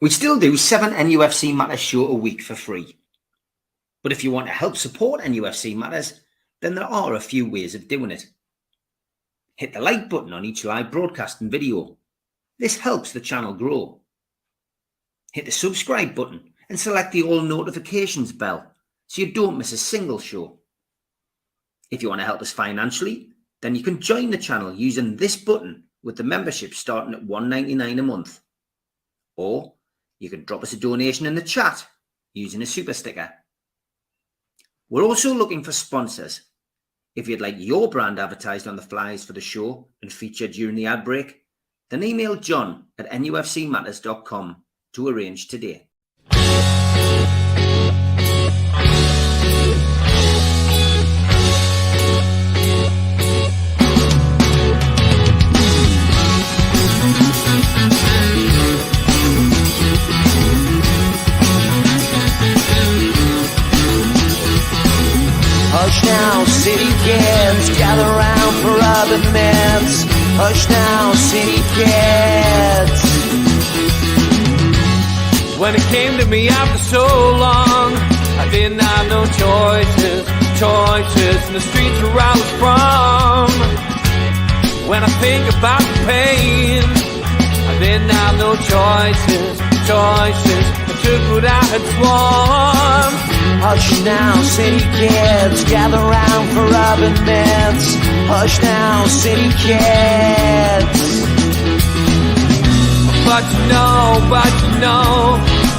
We still do 7 NUFC Matters show a week for free. But if you want to help support NUFC Matters, then there are a few ways of doing it. Hit the like button on each live broadcast and video. This helps the channel grow. Hit the subscribe button and select the all notifications bell so you don't miss a single show. If you want to help us financially, then you can join the channel using this button with the membership starting at $1.99 a month. Or you can drop us a donation in the chat using a super sticker. We're also looking for sponsors. If you'd like your brand advertised on the flyers for the show and featured during the ad break, then email John at nufcmatters.com to arrange today. Hush now, city kids, gather round for other myths. Hush now, city kids. When it came to me after so long, I didn't have no choices in the streets where I was from. When I think about the pain, I didn't have no choices. I took what I had sworn. Hush now, city kids, gather round for urban myths. Hush now, city kids. But you know,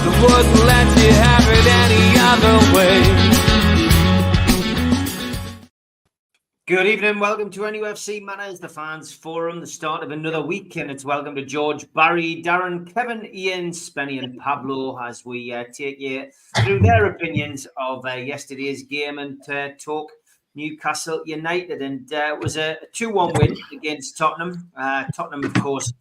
the wouldn't let you have it any other way. Good evening, welcome to NUFC Matters, the fans forum, the start of another week, and it's welcome to George, Barry, Darren, Kevin, Ian, Spenny and Pablo as we take you through their opinions of yesterday's game and talk Newcastle United. And it was a 2-1 win against Tottenham. Tottenham, of course,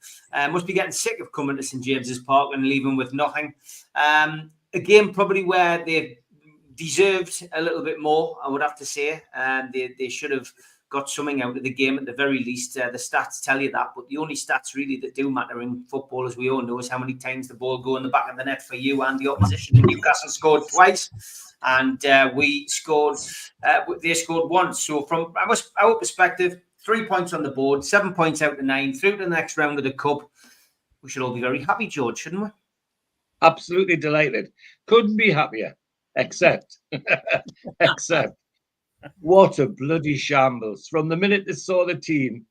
must be getting sick of coming to St James's Park and leaving with nothing. A game probably where they deserved a little bit more, I would have to say. They should have got something out of the game at the very least. The stats tell you that, but the only stats really that do matter in football, as we all know, is how many times the ball go in the back of the net for you and the opposition. Newcastle scored twice, and we scored. They scored once. So from our perspective, 3 points on the board, 7 points out of 9, through to the next round of the cup. We should all be very happy, George, shouldn't we? Absolutely delighted. Couldn't be happier. Except what a bloody shambles. From the minute they saw the team,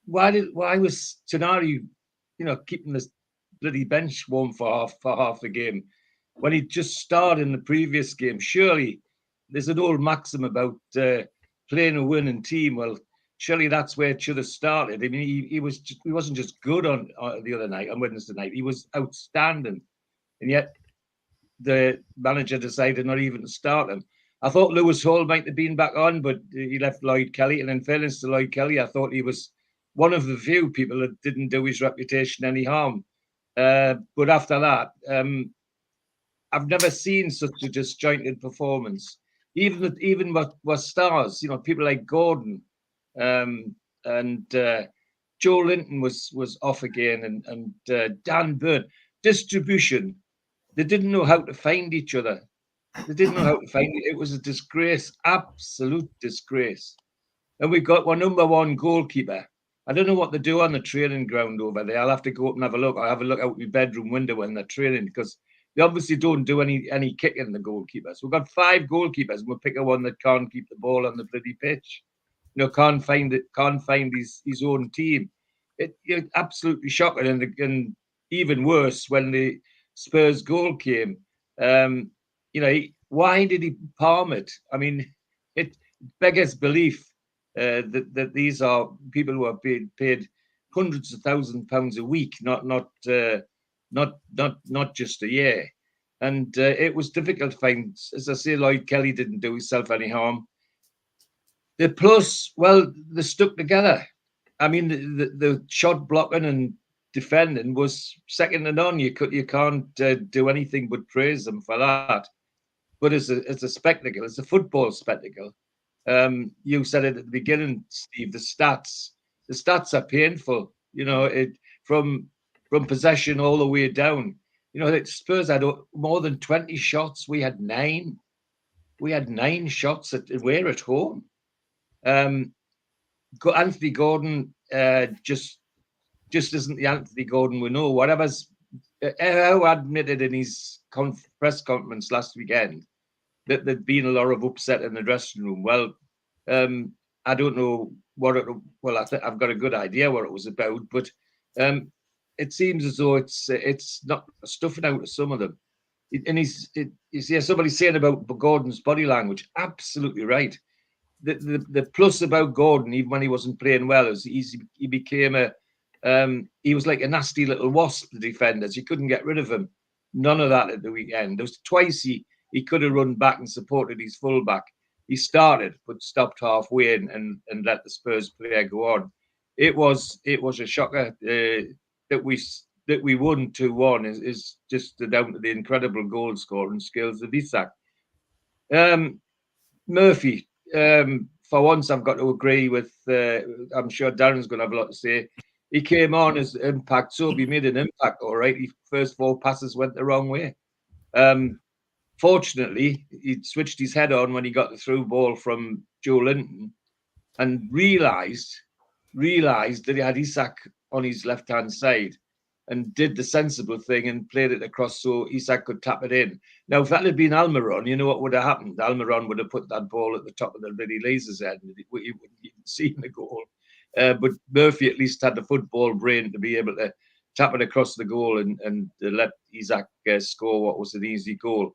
why was Tenari, keeping this bloody bench warm for half the game when he just started in the previous game? Surely there's an old maxim about playing a winning team. Well, surely that's where it should have started. I mean, he wasn't just good on the other night, on Wednesday night. He was outstanding, and yet the manager decided not even to start him. I thought Lewis Hall might have been back on, but he left Lloyd Kelly. And in fairness to Lloyd Kelly, I thought he was one of the few people that didn't do his reputation any harm. But after that, I've never seen such a disjointed performance. Even with stars, people like Gordon and Joe Linton was off again, and Dan Burn. Distribution. They didn't know how to find each other. It was a disgrace, absolute disgrace. And we've got our number one goalkeeper. I don't know what they do on the training ground over there. I'll have to go up and have a look. I'll have a look out my bedroom window when they're training, because they obviously don't do any kicking, the goalkeepers. We've got 5 goalkeepers, and we'll pick a one that can't keep the ball on the bloody pitch. Can't find his own team. It's absolutely shocking. And even worse, when the Spurs goal came, why did he palm it? I mean, it beggars belief that these are people who are paid hundreds of £1,000s a week, not just a year. And it was difficult to find. As I say, Lloyd Kelly didn't do himself any harm. The plus, well, they stuck together. I mean, the shot blocking and defending was second to none. You can't do anything but praise them for that. But as a spectacle, as a football spectacle, you said it at the beginning, Steve. The stats are painful. From possession all the way down. You know, that Spurs had more than 20 shots. We had 9. We had 9 shots we're at home. Anthony Gordon just isn't the Anthony Gordon we know. Whatever's how admitted in his press conference last weekend that there'd been a lot of upset in the dressing room. Well, I don't know what it. Well, I've got a good idea what it was about, but it seems as though it's not stuffing out of some of them. And you see somebody saying about Gordon's body language. Absolutely right. The plus about Gordon, even when he wasn't playing well, is he became he was like a nasty little wasp. The defenders, you couldn't get rid of him. None of that at the weekend. There was twice he could have run back and supported his fullback. He started but stopped halfway and let the Spurs player go on. It was a shocker that we won 2-1 is just down to the incredible goal scoring skills of Isak. Murphy, for once, I've got to agree with. I'm sure Darren's going to have a lot to say. He came on as impact sub. He made an impact, all right. His first 4 passes went the wrong way. Fortunately, he switched his head on when he got the through ball from Joe Linton and realised that he had Isak on his left-hand side and did the sensible thing and played it across so Isak could tap it in. Now, if that had been Almiron, you know what would have happened? Almiron would have put that ball at the top of the bloody laser's head and he wouldn't even seen the goal. But Murphy at least had the football brain to be able to tap it across the goal and let Isak score what was an easy goal.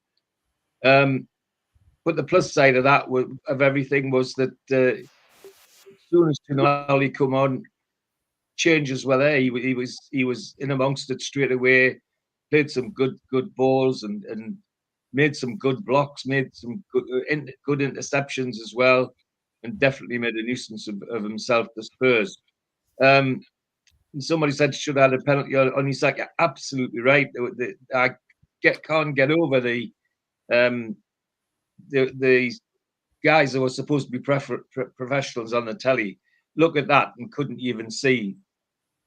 But the plus side of that, of everything, was that as soon as Tonali come on, changes were there. He was in amongst it straight away. Played some good balls and made some good blocks, made some good interceptions as well, and definitely made a nuisance of himself. The Spurs. And somebody said should have had a penalty on Isak. You're absolutely right. I can't get over the guys who were supposed to be professionals on the telly. Look at that and couldn't even see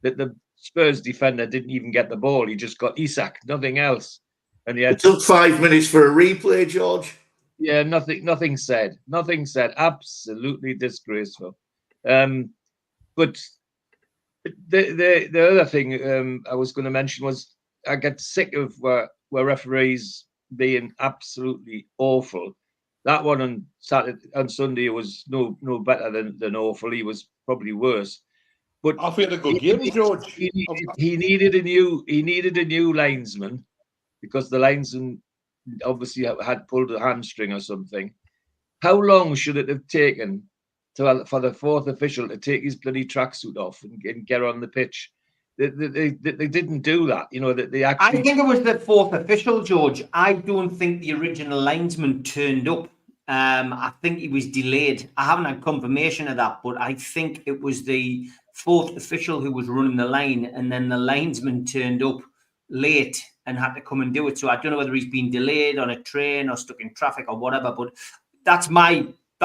that the Spurs defender didn't even get the ball. He just got Isak, nothing else. And it took 5 minutes for a replay, George. Yeah, nothing said. Nothing said. Absolutely disgraceful. But the other thing I was going to mention was I get sick of where referees being absolutely awful. That one on Sunday was no better than awful. He was probably worse. But I think a good game, George. He needed a new linesman because the linesman obviously had pulled a hamstring or something. How long should it have taken for the 4th official to take his bloody tracksuit off and get on the pitch? They didn't do that. You know that they actually. I think it was the 4th official, George. I don't think the original linesman turned up. I think he was delayed. I haven't had confirmation of that, but I think it was the 4th official who was running the line, and then the linesman turned up late and had to come and do it. So I don't know whether he's been delayed on a train or stuck in traffic or whatever, but that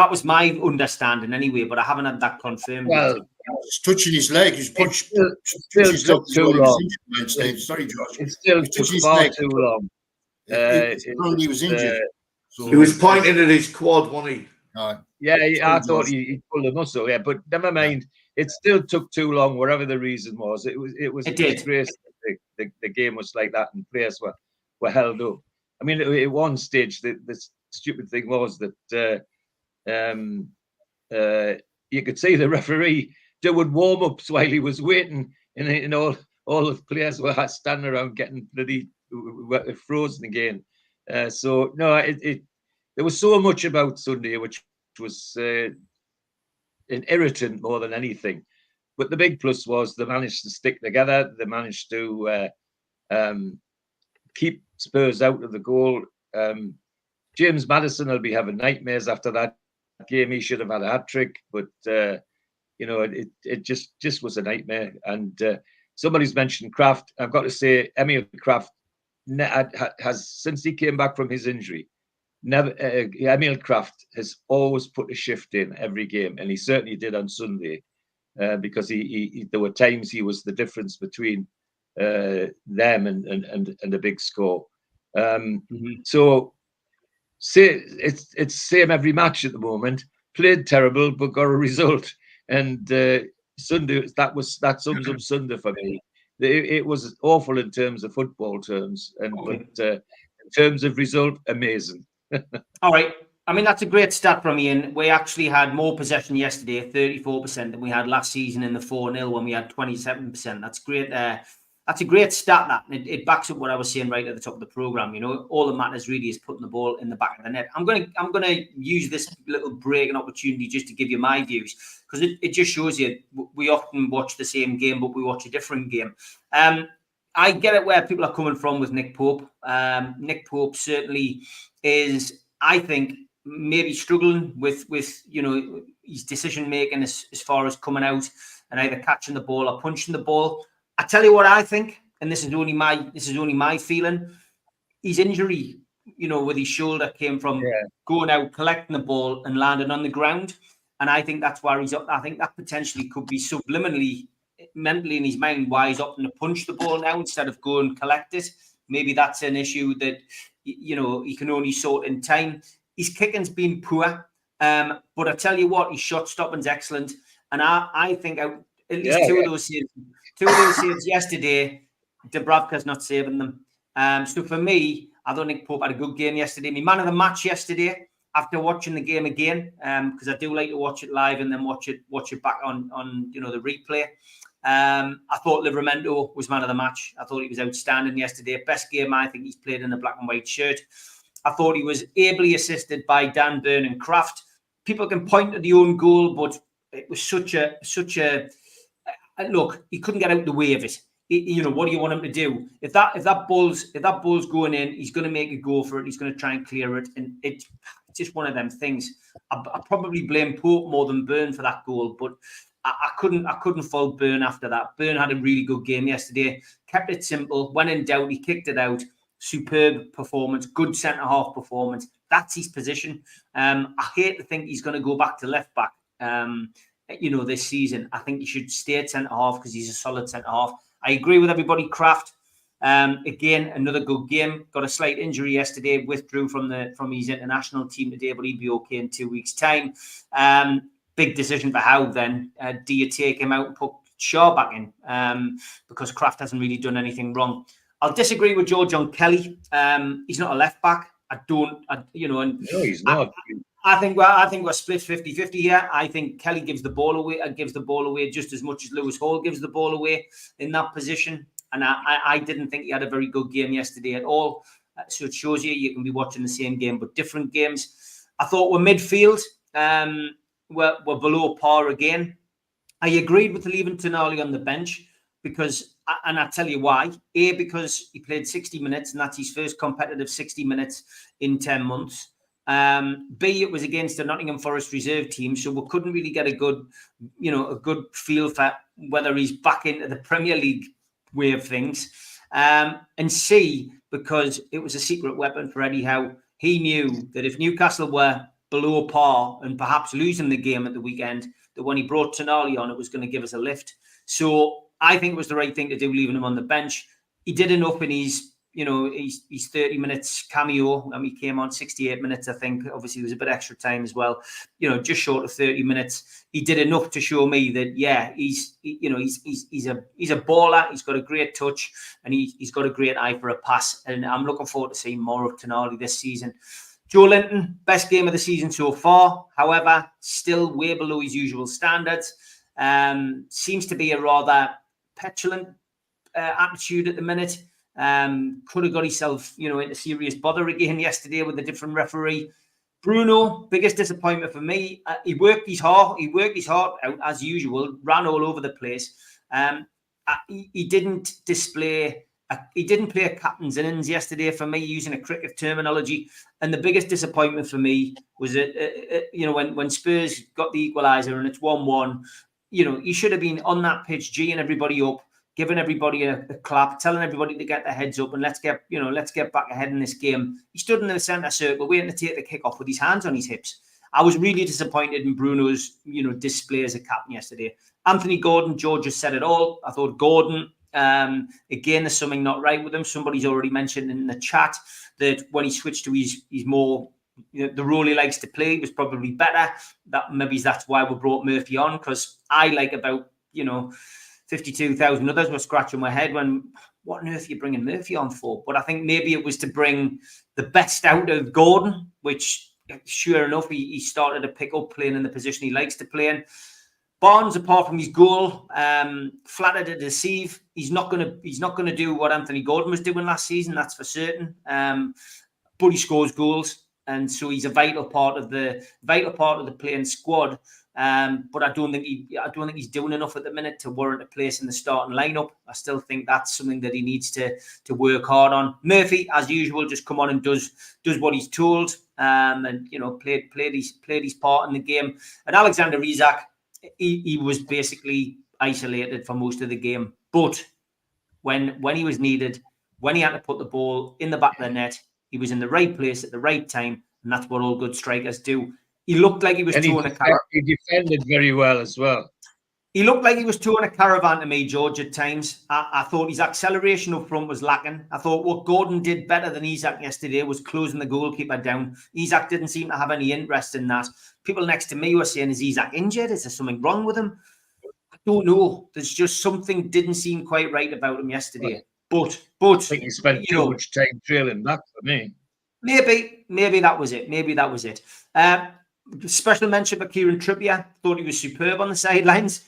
was my understanding anyway, but I haven't had that confirmed. Well, he's touching his leg. He's pushed. Still took too long. Sorry, George. It still took far too long. He was injured. So he was pointing at his quad, wasn't he? Yeah, I thought he pulled a muscle. Yeah, but never mind. It still took too long, whatever the reason was. It was a disgrace. The game was like that, and players were held up. I mean, at one stage, the stupid thing was that you could see the referee doing warm-ups while he was waiting, and all the players were standing around getting bloody frozen again. So no, there was so much about Sunday which was an irritant more than anything. But the big plus was they managed to stick together. They managed to keep Spurs out of the goal. James Maddison will be having nightmares after that game. He should have had a hat-trick, but it just was a nightmare. And somebody's mentioned Kraft. I've got to say, Emil Kraft has, since he came back from his injury, Emil Kraft has always put a shift in every game, and he certainly did on Sunday, because there were times he was the difference between them and a big score. So say it's same every match at the moment. Played terrible, but got a result. And Sunday, that sums up Sunday for me. It was awful in terms of football terms, but in terms of result, amazing. All right. I mean, that's a great stat from Ian. We actually had more possession yesterday, 34%, than we had last season in the 4-0 when we had 27%. That's great. That's a great stat, that. It backs up what I was saying right at the top of the programme. You know, all that matters really is putting the ball in the back of the net. I'm gonna use this little break and opportunity just to give you my views, because it just shows you we often watch the same game, but we watch a different game. I get it where people are coming from with Nick Pope. Nick Pope certainly is, I think, maybe struggling with you know, his decision making as far as coming out and either catching the ball or punching the ball. I tell you what I think, and this is only my feeling. His injury, you know, with his shoulder came from going out, collecting the ball, and landing on the ground. And I think that's why he's up. I think that potentially could be subliminally, mentally in his mind, why he's opting to punch the ball now instead of go and collect it. Maybe that's an issue that, you know, he can only sort in time. His kicking's been poor, but I tell you what, his shot stopping's excellent. And I think at least two of those saves yesterday, Dubravka's not saving them. So for me, I don't think Pope had a good game yesterday. My man of the match yesterday, after watching the game again, because I do like to watch it live and then watch it back on you know, the replay. I thought Livramento was man of the match. I thought he was outstanding yesterday. Best game I think he's played in a black and white shirt. I thought he was ably assisted by Dan Burn and Kraft. People can point to the own goal, but it was such a look. He couldn't get out the way of it. You know, what do you want him to do? If that ball's going in, he's going to make a go for it. He's going to try and clear it, and it's just one of them things. I probably blame Pope more than Burn for that goal, but I couldn't fault Burn after that. Burn had a really good game yesterday. Kept it simple. When in doubt, he kicked it out. Superb performance, good centre-half performance. That's his position. I hate to think he's going to go back to left-back, you know, this season. I think he should stay at centre-half because he's a solid centre-half. I agree with everybody. Kraft, again, another good game. Got a slight injury yesterday, withdrew from his international team today, but he'll be okay in 2 weeks' time. Big decision for Howe then. Do you take him out and put Shaw back in? Because Kraft hasn't really done anything wrong. I'll disagree with George on Kelly. He's not a left back. No, he's not. I think we're split 50-50 here. I think Kelly gives the ball away just as much as Lewis Hall gives the ball away in that position. And I didn't think he had a very good game yesterday at all. So it shows you can be watching the same game but different games. I thought we're midfield. We're below par again. I agreed with leaving Tonali on the bench because, and I'll tell you why. A, because he played 60 minutes and that's his first competitive 60 minutes in 10 months. B, it was against the Nottingham Forest reserve team, so we couldn't really get a good feel for whether he's back into the Premier League way of things. And C, because it was a secret weapon for Eddie Howe. He knew that if Newcastle were below par and perhaps losing the game at the weekend, that when he brought Tonali on, it was going to give us a lift. So I think it was the right thing to do, leaving him on the bench. He did enough in his 30 minutes cameo. I mean, he came on 68 minutes, I think. Obviously, there was a bit extra time as well. Just short of 30 minutes. He did enough to show me that, he's a baller. He's got a great touch, and he's got a great eye for a pass. And I'm looking forward to seeing more of Tonali this season. Joe Linton, best game of the season so far. However, still way below his usual standards. Seems to be a rather petulant attitude at the minute. Could have got himself, into serious bother again yesterday with a different referee. Bruno, biggest disappointment for me. He worked his heart out as usual. Ran all over the place. He didn't display. He didn't play a captain's innings yesterday for me, using a cricket terminology. And the biggest disappointment for me was that, when Spurs got the equaliser and it's 1-1, he should have been on that pitch, geeing everybody up, giving everybody a clap, telling everybody to get their heads up and let's get back ahead in this game. He stood in the centre circle, waiting to take the kick off with his hands on his hips. I was really disappointed in Bruno's, display as a captain yesterday. Anthony Gordon, George has said it all. I thought Gordon, Again, there's something not right with him. Somebody's already mentioned in the chat that when he switched to his more, the role he likes to play was probably better. That's why we brought Murphy on, because I like about 52,000 others were scratching my head when, what on earth are you bringing Murphy on for? But I think maybe it was to bring the best out of Gordon, which sure enough he started to pick up playing in the position he likes to play in. Barnes, apart from his goal, flattered to deceive. He's not gonna do what Anthony Gordon was doing last season. That's for certain. But he scores goals, and so he's a vital part of the playing squad. But I don't think he's doing enough at the minute to warrant a place in the starting lineup. I still think that's something that he needs to work hard on. Murphy, as usual, just come on and does what he's told, and played his part in the game. And Alexander Isak, he was basically isolated for most of the game. But when he was needed, when he had to put the ball in the back of the net, he was in the right place at the right time, and that's what all good strikers do. He looked like he was towing a caravan. He defended very well as well. He looked like he was towing a caravan to me, George, at times. I thought his acceleration up front was lacking. I thought what Gordon did better than Isak yesterday was closing the goalkeeper down. Isak didn't seem to have any interest in that. People next to me were saying, is Isak injured? Is there something wrong with him? I don't know. There's just something didn't seem quite right about him yesterday. But I think he spent too much time trailing back for me. Maybe that was it. Special mention for Kieran Trippier. Thought he was superb on the sidelines,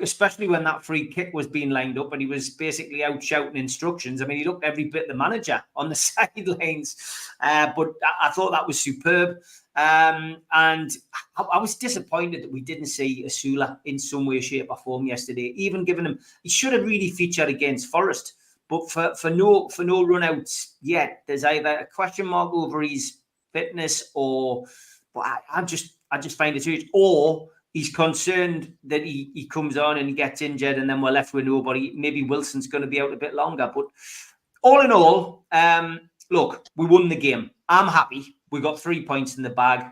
especially when that free kick was being lined up and he was basically out shouting instructions. I mean, he looked every bit the manager on the sidelines, but I thought that was superb. And I was disappointed that we didn't see Asula in some way, shape or form yesterday, even given him, he should have really featured against Forest. But for no run-outs yet, there's either a question mark over his fitness, or I just find it huge, or he's concerned that he comes on and he gets injured and then we're left with nobody. Maybe Wilson's going to be out a bit longer. But all in all, look, we won the game. I'm happy. We got 3 points in the bag.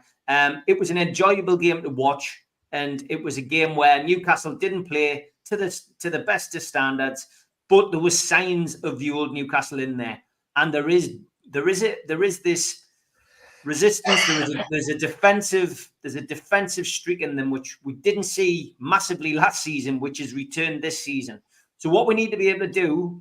It was an enjoyable game to watch, and it was a game where Newcastle didn't play to the best of standards. But there was signs of the old Newcastle in there, and there is this resistance. There's a defensive streak in them which we didn't see massively last season, which has returned this season. So what we need to be able to do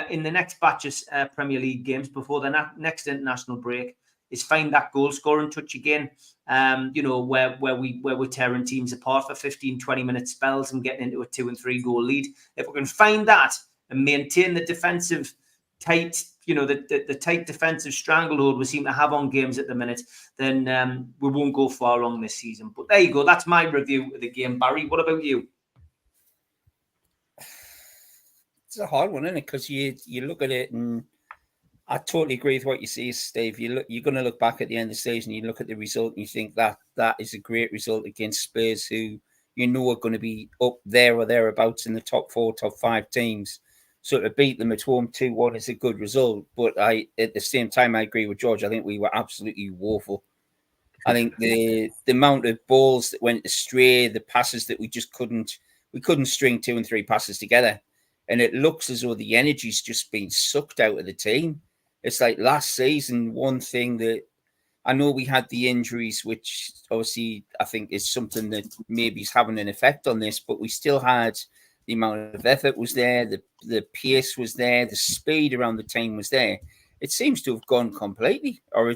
in the next batch of Premier League games before the next international break is find that goal scoring touch again. Where we're tearing teams apart for 15-20 minute spells and getting into a 2 and 3 goal lead. If we can find that and maintain the defensive tight, the tight defensive stranglehold we seem to have on games at the minute, then we won't go far wrong this season. But there you go. That's my review of the game. Barry, what about you? It's a hard one, isn't it? Because you look at it, and I totally agree with what you say, Steve. You're going to look back at the end of the season, you look at the result, and you think that is a great result against Spurs, who are going to be up there or thereabouts in the top 4, top 5 teams. So to beat them at home 2-1 is a good result. But at the same time, I agree with George. I think we were absolutely woeful. I think the amount of balls that went astray, the passes that we couldn't string 2 and 3 passes together. And it looks as though the energy's just been sucked out of the team. It's like last season, one thing that I know we had the injuries, which obviously I think is something that maybe is having an effect on this, but we still had the amount of effort was there, the pace was there, the speed around the team was there. It seems to have gone completely, or I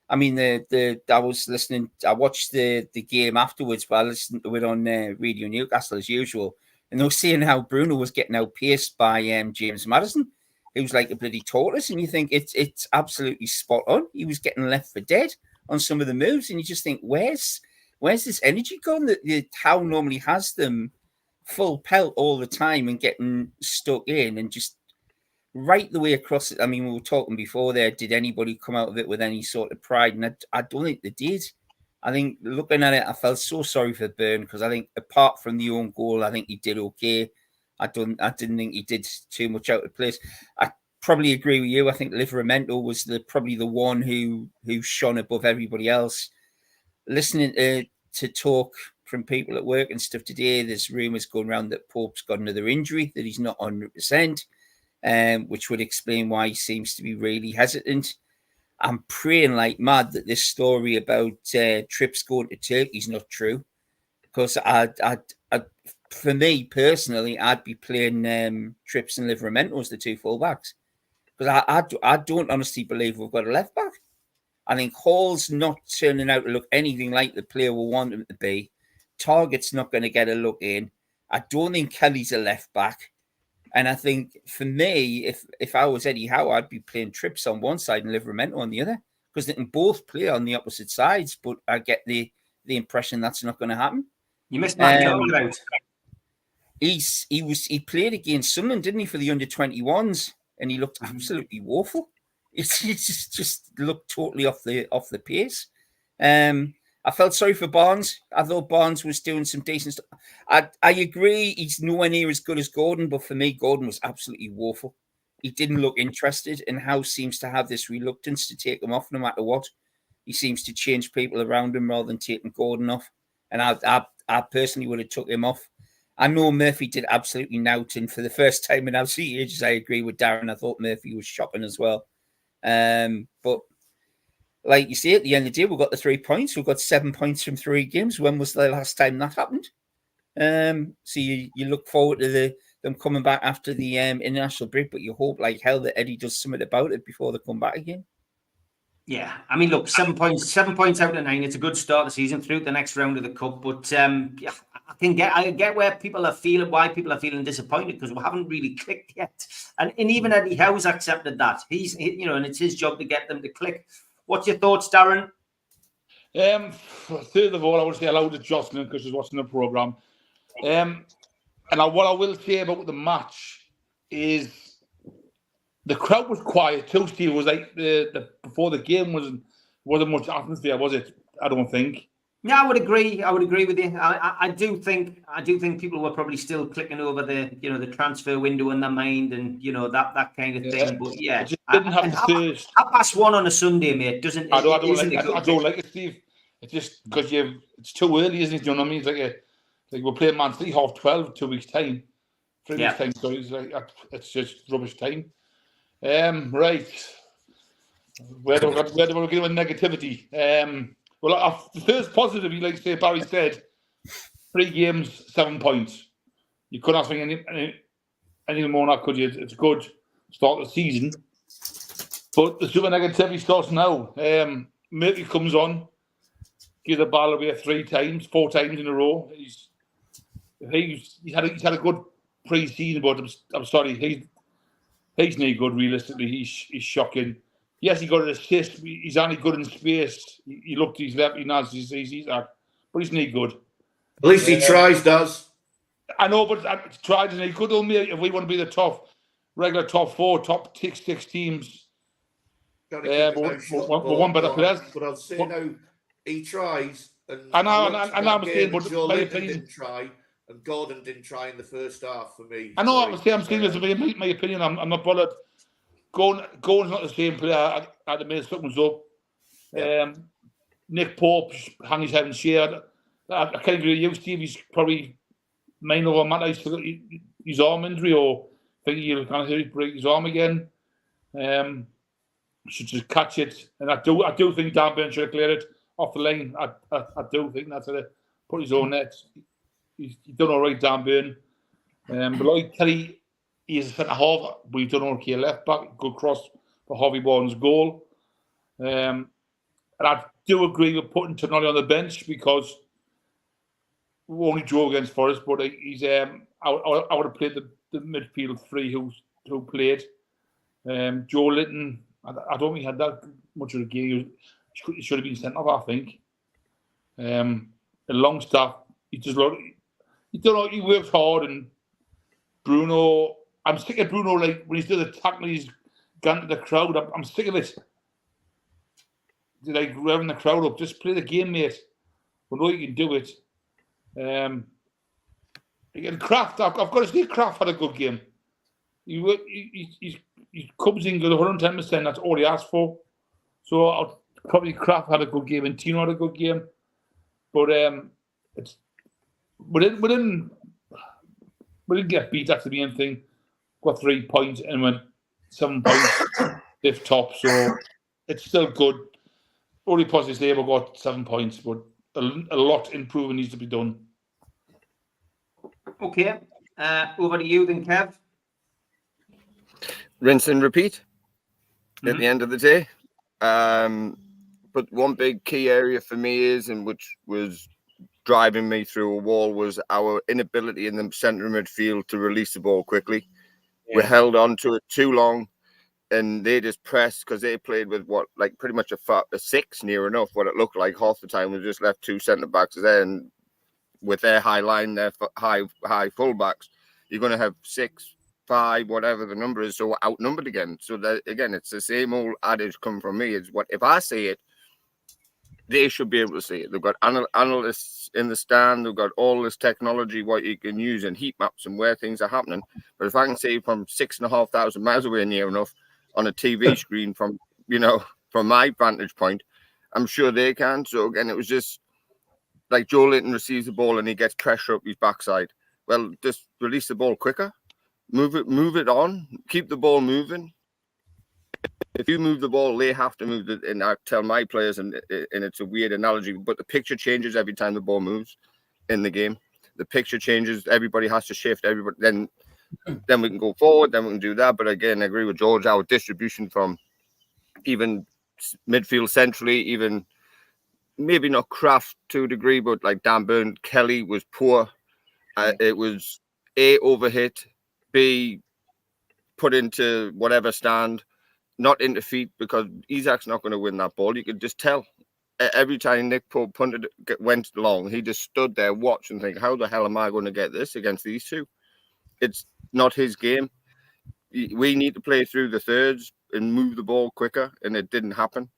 was listening, I watched the game afterwards, but I listened to it on Radio Newcastle as usual, and they were saying how Bruno was getting outpaced by James Maddison. It was like a bloody tortoise, and you think it's absolutely spot on. He was getting left for dead on some of the moves, and you just think, where's this energy gone that Howe normally has them full pelt all the time and getting stuck in and just right the way across it. I mean, we were talking before there, did anybody come out of it with any sort of pride? And I don't think they did. I think looking at it, I felt so sorry for Byrne, because I think apart from the own goal, I think he did okay. I didn't think he did too much out of place. I probably agree with you. I think Livramento was probably the one who shone above everybody else. Listening to talk from people at work and stuff today, there's rumours going around that Pope's got another injury, that he's not 100%, which would explain why he seems to be really hesitant. I'm praying like mad that this story about trips going to Turkey is not true, because for me personally, I'd be playing Trips and Livramento as the two fullbacks, because I don't honestly believe we've got a left back. I think Hall's not turning out to look anything like the player we want him to be. Target's not going to get a look in. I don't think Kelly's a left back. And I think for me, if I was Eddie Howe, I'd be playing Trips on one side and Livramento on the other, because they can both play on the opposite sides. But I get the impression that's not going to happen. You missed Matt Jones out. He played against Sunderland, didn't he, for the under-21s, and he looked absolutely woeful. He just looked totally off the pace. I felt sorry for Barnes. I thought Barnes was doing some decent stuff. I agree he's nowhere near as good as Gordon, but for me, Gordon was absolutely woeful. He didn't look interested, and Howe seems to have this reluctance to take him off no matter what. He seems to change people around him rather than taking Gordon off. And I personally would have took him off. I know Murphy did absolutely nothing for the first time in absolute ages. I agree with Darren. I thought Murphy was shocking as well. But like you say, at the end of the day, we've got the 3 points. We've got 7 points from 3 games. When was the last time that happened? So you look forward to them coming back after the international break, but you hope like hell that Eddie does something about it before they come back again. Yeah, I mean, look, 7 points out of 9. It's a good start of the season through the next round of the cup. But yeah, I get where people are feeling, why people are feeling disappointed, because we haven't really clicked yet. And even Eddie Howe's accepted that. And it's his job to get them to click. What's your thoughts, Darren? Third of all, I would say hello to Jocelyn because she's watching the programme. And what I will say about the match is the crowd was quiet too, Steve. It was like before the game wasn't much atmosphere, was it? I don't think. Yeah, I would agree. I would agree with you. I do think people were probably still clicking over the transfer window in their mind and that kind of thing. But yeah, it just didn't have the first. 1:30 on a Sunday, mate. I don't like it, Steve. It's just because it's too early, isn't it? You know what I mean? It's like we're playing Man City 12:30, 2 weeks time, 3 weeks time. So it's just rubbish time. Right. Where do we go with negativity? Well, the first positive, like say Barry said, 3 games, 7 points. You couldn't ask for any more than that, could you? It's a good start of the season. But the super negativity starts now. Murphy comes on, gives the ball away 4 times in a row. He's had a good pre-season, but I'm sorry, he's no good realistically. He's shocking. Yes, he got an assist. He's only good in space. He looked his left, he knows he's that, but he's no good. At least he tries, does. I know, but tries and he could only if we want to be the regular top 4, top 6 teams. But one better players. But I'll say now, he tries. And I'm saying, but my opinion didn't try, and Gordon didn't try in the first half for me. I know. I'm saying this is my opinion. I'm not bothered. Gordon's not the same player. I had to make something's up. Yeah. Nick Pope hang his head and share. I can't agree with you, Steve. He's probably main over Matt. His arm injury, or think he'll kind of break his arm again. Should just catch it. And I do think Dan Burn should have cleared it off the line. I do think that's it. Put his own net. He's done all right, Dan Burn. But like Kelly, he's a centre half. We've done okay left back. Good cross for Harvey Barnes' goal. And I do agree with putting Tonali on the bench because we only drew against Forest, but he's I would have played the midfield 3 who played. Joe Linton, I don't think he had that much of a game. He should have been sent off, I think. Longstaff, he works hard, and Bruno. I'm sick of Bruno, like when he's doing the tackle, he's gone to the crowd. I'm sick of it. Like revving the crowd up. Just play the game, mate. We know you can do it. Again, Kraft, I've got to say Kraft had a good game. He comes in good 110%. That's all he asked for. So probably Kraft had a good game and Tino had a good game. But we didn't get beat. That's the main thing. Got 3 points and went 7 points if top. So it's still good. Only positive they ever got 7 points, but a lot improving needs to be done. Okay. Over to you then, Kev. Rinse and repeat at the end of the day. But one big key area for me is, and which was driving me through a wall, was our inability in the centre of midfield to release the ball quickly. Yeah. We held on to it too long, and they just pressed because they played with pretty much a 6 near enough. What it looked like half the time, we just left 2 centre backs there, and with their high line, their high full backs, you're going to have 6, 5, whatever the number is, so outnumbered again. So that again, it's the same old adage come from me. Is what if I see it, they should be able to see it. They've got analysts in the stand. They've got all this technology, what you can use and heat maps and where things are happening. But if I can see from 6,500 miles away near enough on a TV screen from my vantage point, I'm sure they can. So again, it was just like Joe Linton receives the ball and he gets pressure up his backside. Well, just release the ball quicker. Move it on. Keep the ball moving. If you move the ball, they have to move it. And I tell my players, and it's a weird analogy, but the picture changes every time the ball moves in the game. The picture changes. Everybody has to shift. Everybody then we can go forward. Then we can do that. But again, I agree with George. Our distribution from even midfield centrally, even maybe not Kraft to a degree, but like Dan Burn, Kelly was poor. It was A, overhit, B, put into whatever stand, not into feet, because Isaac's not going to win that ball. You could just tell. Every time Nick punted went long, he just stood there, watched and think, how the hell am I going to get this against these two? It's not his game. We need to play through the thirds and move the ball quicker, and it didn't happen.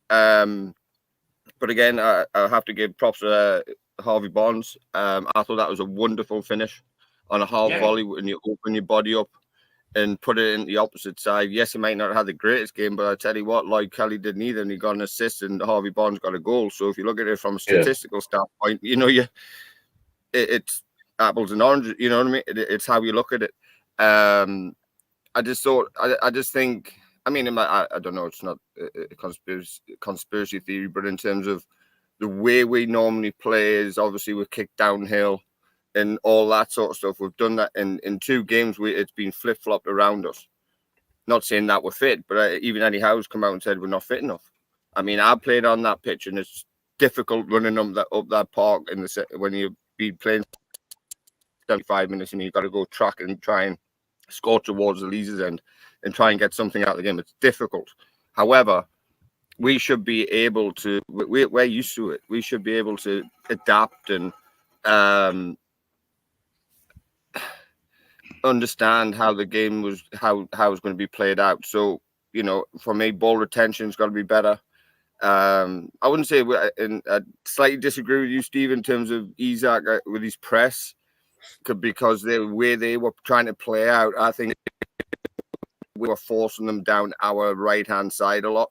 But again, I have to give props to Harvey Barnes. I thought that was a wonderful finish on a half volley when you open your body up and put it in the opposite side. Yes, he might not have the greatest game, but I tell you what, Lloyd Kelly didn't either, and he got an assist, and Harvey Barnes got a goal. So if you look at it from a statistical standpoint, it's apples and oranges. You know what I mean? It's how you look at it. I just think. I mean, I don't know. It's not a conspiracy theory, but in terms of the way we normally play, is obviously we're kicked downhill and all that sort of stuff. We've done that in 2 games. It's been flip flopped around us. Not saying that we're fit, but even Eddie Howe's come out and said we're not fit enough. I mean, I played on that pitch, and it's difficult running up that park when you be playing 75 minutes and you've got to go track and try and score towards the Leazes end and try and get something out of the game. It's difficult. However, we should be able to, we're used to it. We should be able to adapt and understand how the game was, how it's going to be played out. So, for me, ball retention's got to be better. I wouldn't say, and I slightly disagree with you, Steve, in terms of Isaac with his press, because the way they were trying to play out, I think we were forcing them down our right-hand side a lot.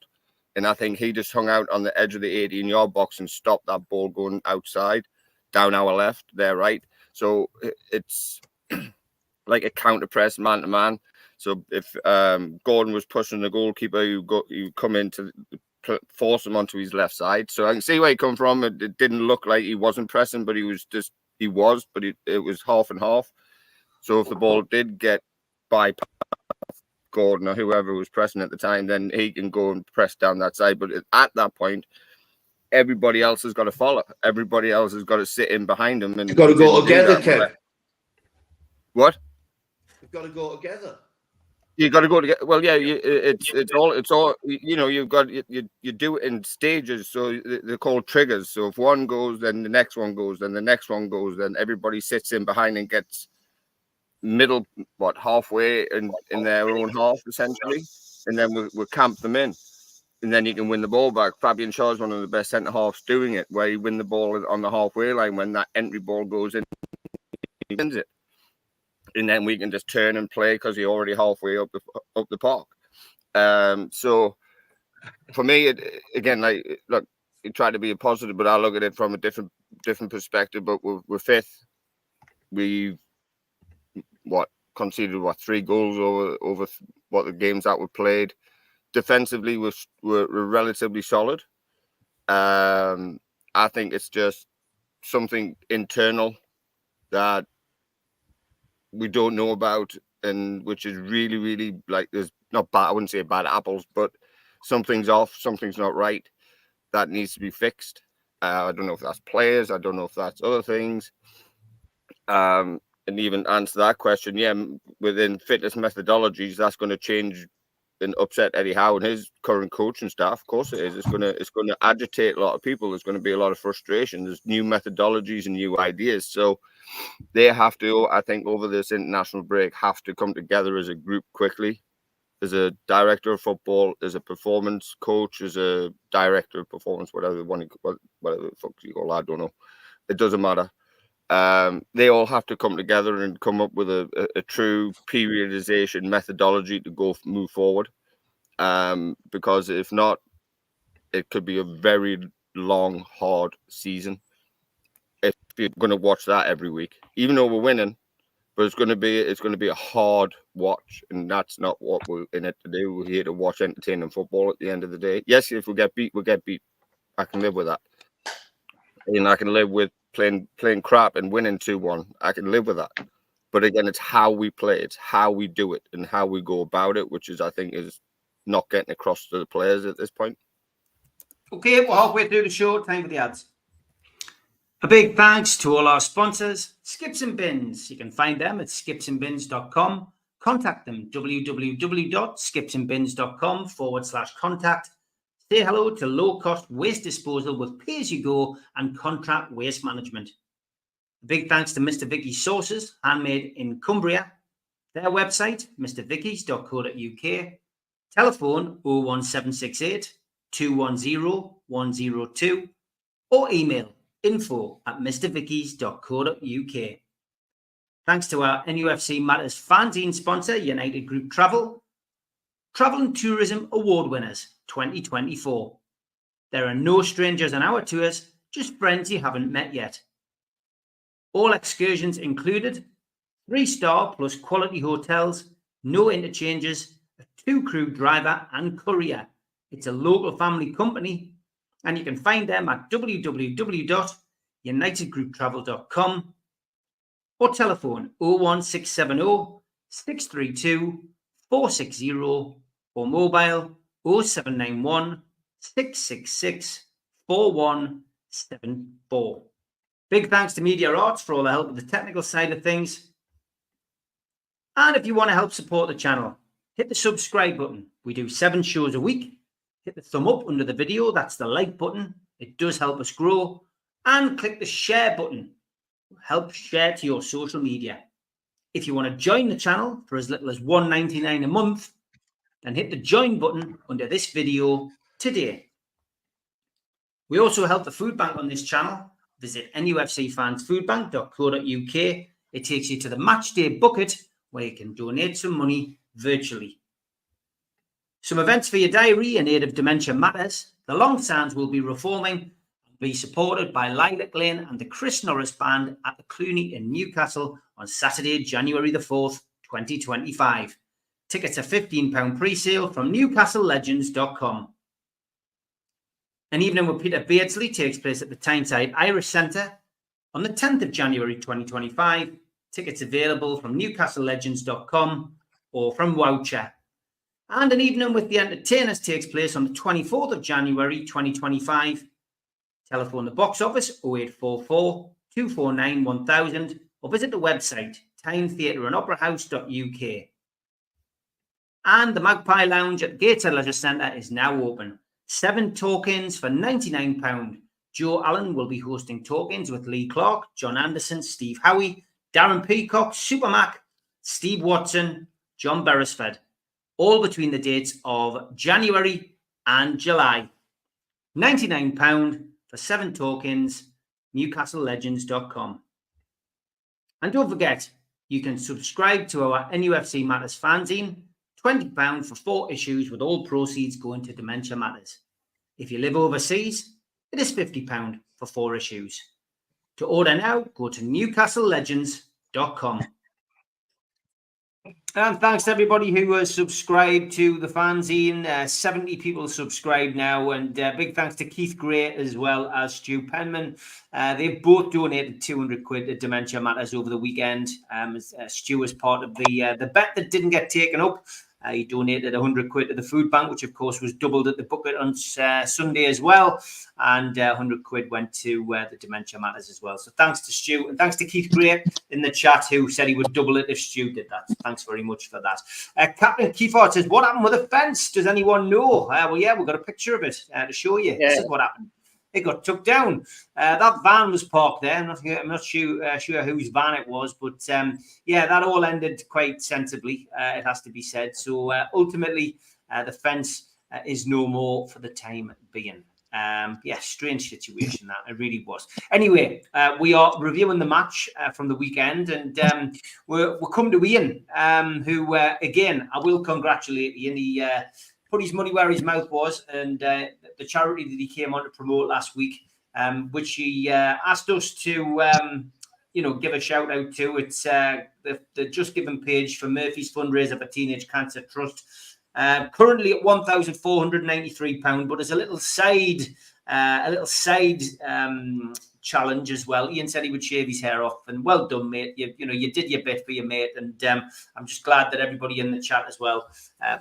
And I think he just hung out on the edge of the 18-yard box and stopped that ball going outside, down our left, their right. So it's like a counter-press man-to-man. So if Gordon was pushing the goalkeeper, you come in to force him onto his left side. So I can see where he come from. It didn't look like he wasn't pressing, but he was, but it was half and half. So if the ball did get bypassed Gordon or whoever was pressing at the time, then he can go and press down that side. But at that point, everybody else has got to follow. Everybody else has got to sit in behind him. And you've got to go together, Kev. What? You've got to go together. You got to go together. Well, yeah, it's all. You've got you do it in stages. So they're called triggers. So if one goes, then the next one goes, then the next one goes, then everybody sits in behind and gets middle, halfway in their own half essentially, and then we'll camp them in, and then you can win the ball back. Fabian Shaw is one of the best centre halves doing it, where you win the ball on the halfway line when that entry ball goes in, he wins it. And then we can just turn and play because you're already halfway up the park. So for me, again, look, you try to be a positive, but I look at it from a different perspective. But we're fifth. we've conceded 3 goals over what the games that were played. Defensively, we're relatively solid. I think it's just something internal that we don't know about, and which is really, really like, there's not bad. I wouldn't say bad apples, but something's off. Something's not right. That needs to be fixed. I don't know if that's players. I don't know if that's other things. And even answer that question, yeah, within fitness methodologies, that's going to change and upset Eddie Howe and his current coaching staff. Of course it is. It's going to agitate a lot of people. There's going to be a lot of frustration. There's new methodologies and new ideas. So they have to, I think, over this international break, have to come together as a group quickly. As a director of football, as a performance coach, as a director of performance, whatever the fuck you call, I don't know. It doesn't matter. They all have to come together and come up with a true periodization methodology to move forward. Because if not, it could be a very long, hard season. If you're going to watch that every week, even though we're winning, but it's going to be a hard watch, and that's not what we're in it to do. We're here to watch entertaining football at the end of the day. Yes, if we get beat, we'll get beat. I can live with that, and I can live with playing crap and winning 2-1. I can live with that. But again, it's how we play, it's how we do it, and how we go about it, which is, I think, is not getting across to the players at this point. Okay, we're halfway through the show. Time for the ads. A big thanks to all our sponsors, Skips and Bins. You can find them at skipsandbins.com. Contact them, www.skipsandbins.com/contact. Say hello to low-cost waste disposal with pay-as-you-go and contract waste management. A big thanks to Mr. Vicky's Sauces, handmade in Cumbria. Their website, mrvickies.co.uk. Telephone 01768 210 102 or email info@mrvickies.co.uk. Thanks to our NUFC Matters fanzine sponsor, United Group Travel. Travel and Tourism Award winners 2024. There are no strangers on our tours, just friends you haven't met yet. All excursions included, 3-star plus quality hotels, no interchanges, a 2-crew driver and courier. It's a local family company, and you can find them at www.unitedgrouptravel.com or telephone 01670 632 460 or mobile 0791 666 4174. Big thanks to Media Arts for all the help with the technical side of things. And if you want to help support the channel, hit the subscribe button. We do 7 shows a week. Hit the thumb up under the video. That's the like button. It does help us grow. And click the share button. Help share to your social media. If you want to join the channel for as little as $1.99 a month, then hit the join button under this video today. We also help the food bank on this channel. Visit nufcfansfoodbank.co.uk. It takes you to the matchday bucket where you can donate some money virtually. Some events for your diary in aid of Dementia Matters. The Long Sands will be reforming and be supported by Lilac Lane and the Chris Norris Band at the Cluny in Newcastle on Saturday, January the 4th, 2025. Tickets are £15 pre-sale from newcastlelegends.com. An evening with Peter Beardsley takes place at the Tyneside Irish Centre on the 10th of January 2025. Tickets available from newcastlelegends.com or from Woucher. And an evening with the Entertainers takes place on the 24th of January 2025. Telephone the box office 0844 249 1000 or visit the website tynetheatreandoperahouse.uk. And the Magpie Lounge at Gateshead Leisure Centre is now open. 7 talk-ins for £99. Joe Allen will be hosting talk-ins with Lee Clark, John Anderson, Steve Howie, Darren Peacock, Supermac, Steve Watson, John Beresford, all between the dates of January and July. £99 for 7 talk-ins, newcastlelegends.com. And don't forget, you can subscribe to our NUFC Matters fanzine, £20 for 4 issues with all proceeds going to Dementia Matters. If you live overseas, it is £50 for 4 issues. To order now, go to newcastlelegends.com. nufcmatters.com. And thanks to everybody who has subscribed to the fanzine. 70 people subscribed now, and big thanks to Keith Gray as well as Stu Penman. They both donated 200 quid to Dementia Matters over the weekend. Stu was part of the bet that didn't get taken up. He donated 100 quid to the food bank, which of course was doubled at the bucket on Sunday as well. And 100 quid went to the Dementia Matters as well. So thanks to Stu, and thanks to Keith Gray in the chat, who said he would double it if Stu did that. Thanks very much for that. Captain Keithart says, what happened with the fence? Does anyone know? Well, yeah, we've got a picture of it to show you. Yeah. This is what happened. It got took down. That van was parked there. I'm not sure whose van it was, but yeah, that all ended quite sensibly, it has to be said. So ultimately, the fence is no more for the time being. Yeah, strange situation that it really was. Anyway, we are reviewing the match from the weekend, and we're coming to Ian, who again, I will congratulate Ian. He put his money where his mouth was, and the charity that he came on to promote last week, which he asked us to give a shout out to. It's the Just Giving page for Murphy's fundraiser for Teenage Cancer Trust. Currently at £1,493, but as a little side challenge as well. Ian said he would shave his hair off, and well done, mate. You did your bit for your mate, and I'm just glad that everybody in the chat as well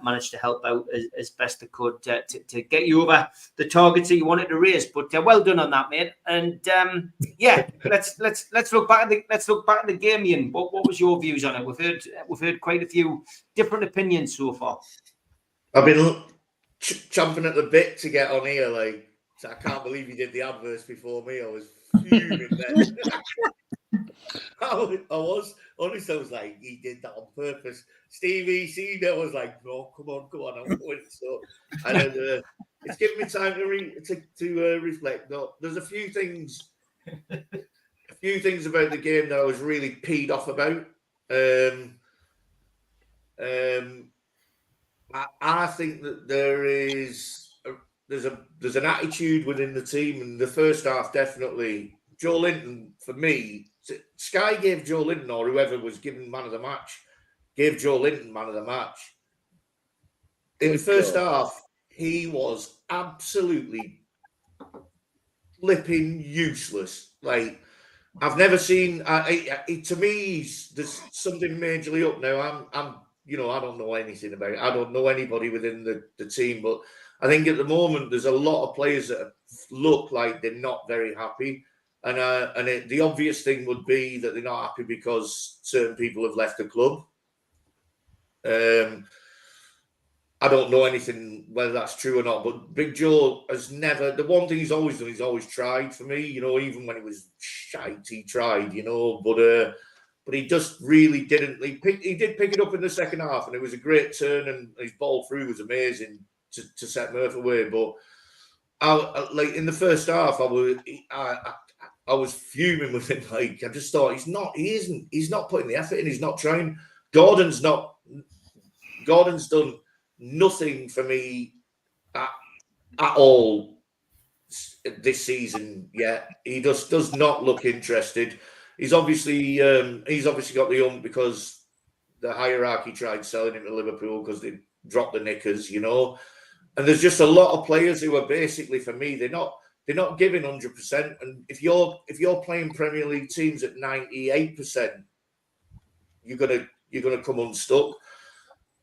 managed to help out as best they could to get you over the targets that you wanted to raise. But well done on that, mate. And yeah, let's look back at the game, Ian. What was your views on it? We've heard quite a few different opinions so far. I've been chomping at the bit to get on here. Like, so I can't believe you did the adverse before me. I was fuming then. I was honest. I was like, he did that on purpose. Stevie seen it. I was like, no, come on, I'm going. So, and then, it's given me time to reflect. No, there's a few things about the game that I was really peed off about. I think that there's an attitude within the team in the first half. Definitely, Joe Linton, for me, Sky gave Joe Linton, or whoever was given man of the match, gave Joe Linton man of the match. In the first half, he was absolutely flipping useless. Like, I've never seen. To me, there's something majorly up now. I don't know anything about it. I don't know anybody within the team, but I think at the moment there's a lot of players that look like they're not very happy, and the obvious thing would be that they're not happy because certain people have left the club. I don't know anything whether that's true or not, but Big Joe has never. The one thing he's always done, he's always tried for me. Even when he was shite, he tried. But he just really didn't. He did pick it up in the second half, and it was a great turn, and his ball through was amazing to set Murph away. But in the first half, I was fuming with him. Like, I just thought he's not putting the effort in. He's not trying. Gordon's done nothing for me at all this season yet. He just does not look interested. He's obviously got the ump because the hierarchy tried selling him to Liverpool because they dropped the knickers, And there's just a lot of players who are basically, for me, they're not giving 100%. And if you're playing Premier League teams at 98%, you're gonna come unstuck.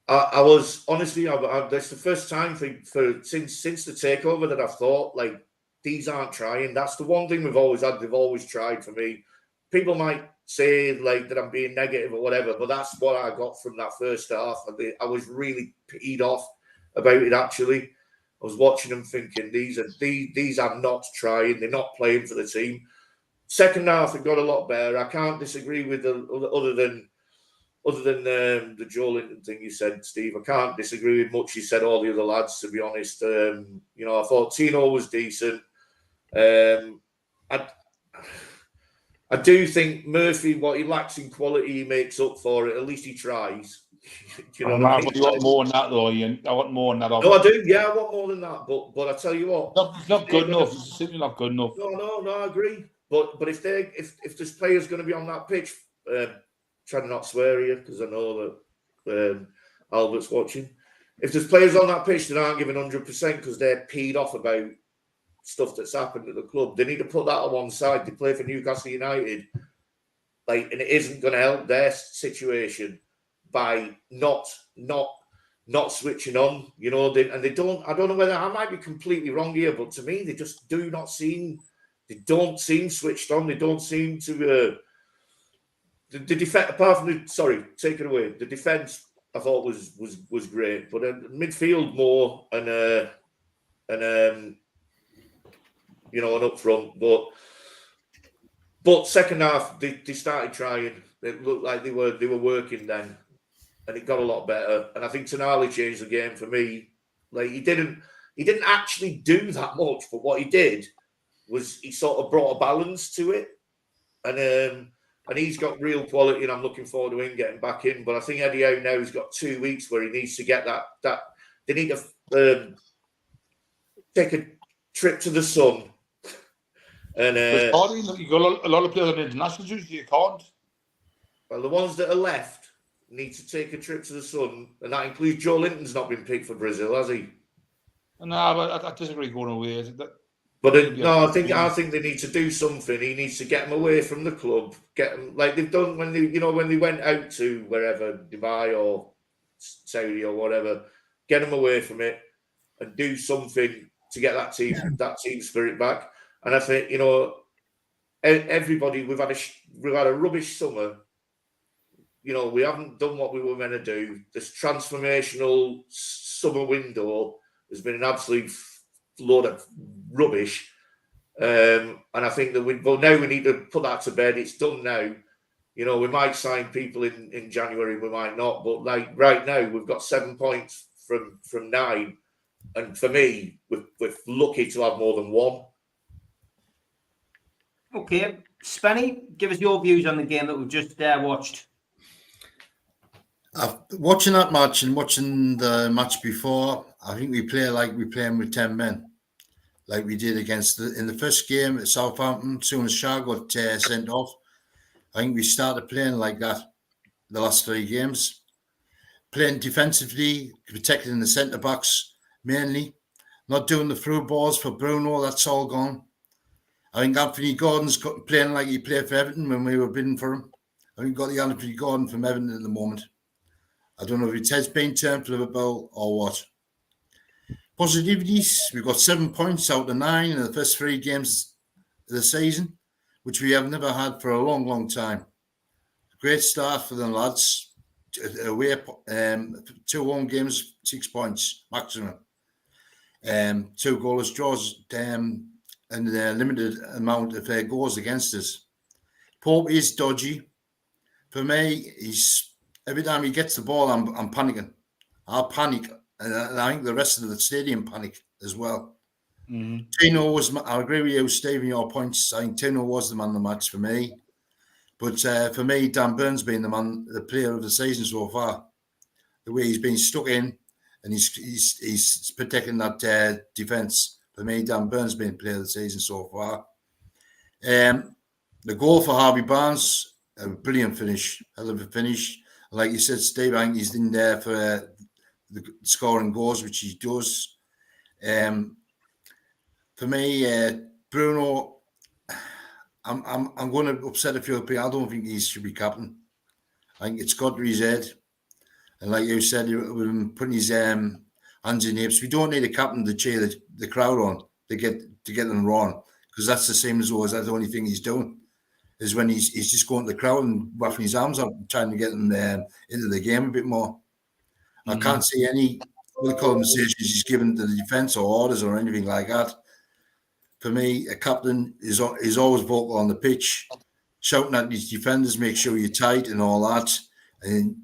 I was honestly, that's the first time for since the takeover that I've thought, like, these aren't trying. That's the one thing we've always had. They've always tried for me. People might say like that I'm being negative or whatever, but that's what I got from that first half. I was really peed off about it. Actually, I was watching them thinking these are not trying. They're not playing for the team. Second half, it got a lot better. I can't disagree with other than the Joe Linton thing you said, Steve. I can't disagree with much you said. All the other lads, to be honest. I thought Tino was decent. I do think Murphy, what he lacks in quality, he makes up for it. At least he tries. You want more than that, though, Ian. I want more than that. No, I do. Yeah, I want more than that. But I tell you what, it's not good enough. It's simply not good enough. No, I agree. But if there's players going to be on that pitch trying to not swear here because I know that Albert's watching. If there's players on that pitch that aren't giving 100% because they're peed off about stuff that's happened at the club, they need to put that on one side. They play for Newcastle United, and it isn't going to help their situation by not switching on. They don't. I don't know whether I might be completely wrong here, but to me, they just do not seem. They don't seem switched on. They don't seem to. The defense, apart from take it away. The defense I thought was great, but midfield more and up front. But second half they started trying. It looked like they were working then, and it got a lot better. And I think Tonali changed the game for me. Like he didn't actually do that much, but what he did was he sort of brought a balance to it, and he's got real quality, and I'm looking forward to him getting back in. But I think Eddie Howe now has got 2 weeks where he needs to get that. They need to take a trip to the sun. And you got a lot of players on the international duty. You can't. Well, the ones that are left need to take a trip to the sun, and that includes Joe Linton's not been picked for Brazil, has he? No, but I disagree going away. But I think they need to do something. He needs to get them away from the club, get them like they've done when they went out to wherever, Dubai or Saudi or whatever. Get them away from it and do something to get that team spirit back. And I think everybody we've had a rubbish summer. We haven't done what we were meant to do. This transformational summer window has been an absolute load of rubbish, and I think that now we need to put that to bed. It's done now. We might sign people in January, we might not, but like right now we've got 7 points from 9, and for me, we're lucky to have more than 1. Okay, Spenny, give us your views on the game that we've just watched. Watching that match and watching the match before, I think we play like we're playing with 10 men, like we did in the first game at Southampton. As soon as Shah got sent off, I think we started playing like that the last 3 games. Playing defensively, protecting the centre-backs mainly, not doing the through balls for Bruno, that's all gone. I think Anthony Gordon's playing like he played for Everton when we were bidding for him. I think we got the Anthony Gordon from Everton at the moment. I don't know if it's head's been turned for Liverpool or what. Positivities, we've got 7 points out of 9 in the first 3 games of the season, which we have never had for a long, long time. Great start for the lads. Away, 2 home games, 6 points maximum. 2 goalless draws and a limited amount of goals against us. Pope is dodgy. For me, every time he gets the ball, I'm panicking. I'll panic, and I think the rest of the stadium panic as well. Mm-hmm. Tino I agree with you, Steve, in your points. I think Tino was the man of the match for me. But for me, Dan Burn's been the player of the season so far. The way he's been stuck in, and he's protecting that defence. For me, Dan Burn's been player of the season so far. The goal for Harvey Barnes, a brilliant finish, hell of a finish. Like you said, Steve, I think he's in there for the scoring goals, which he does. For me, Bruno, I'm going to upset a few people. I don't think he should be captain. I think it's got to his head. And like you said, with him putting his hands in hips, we don't need a captain to cheer the crowd on to get them wrong, because that's the same as always. That's the only thing he's doing is when he's just going to the crowd and wrapping his arms up, trying to get them into the game a bit more. Mm-hmm. I can't see any other conversations he's given to the defence or orders or anything like that. For me, a captain is always vocal on the pitch, shouting at his defenders, make sure you're tight and all that, and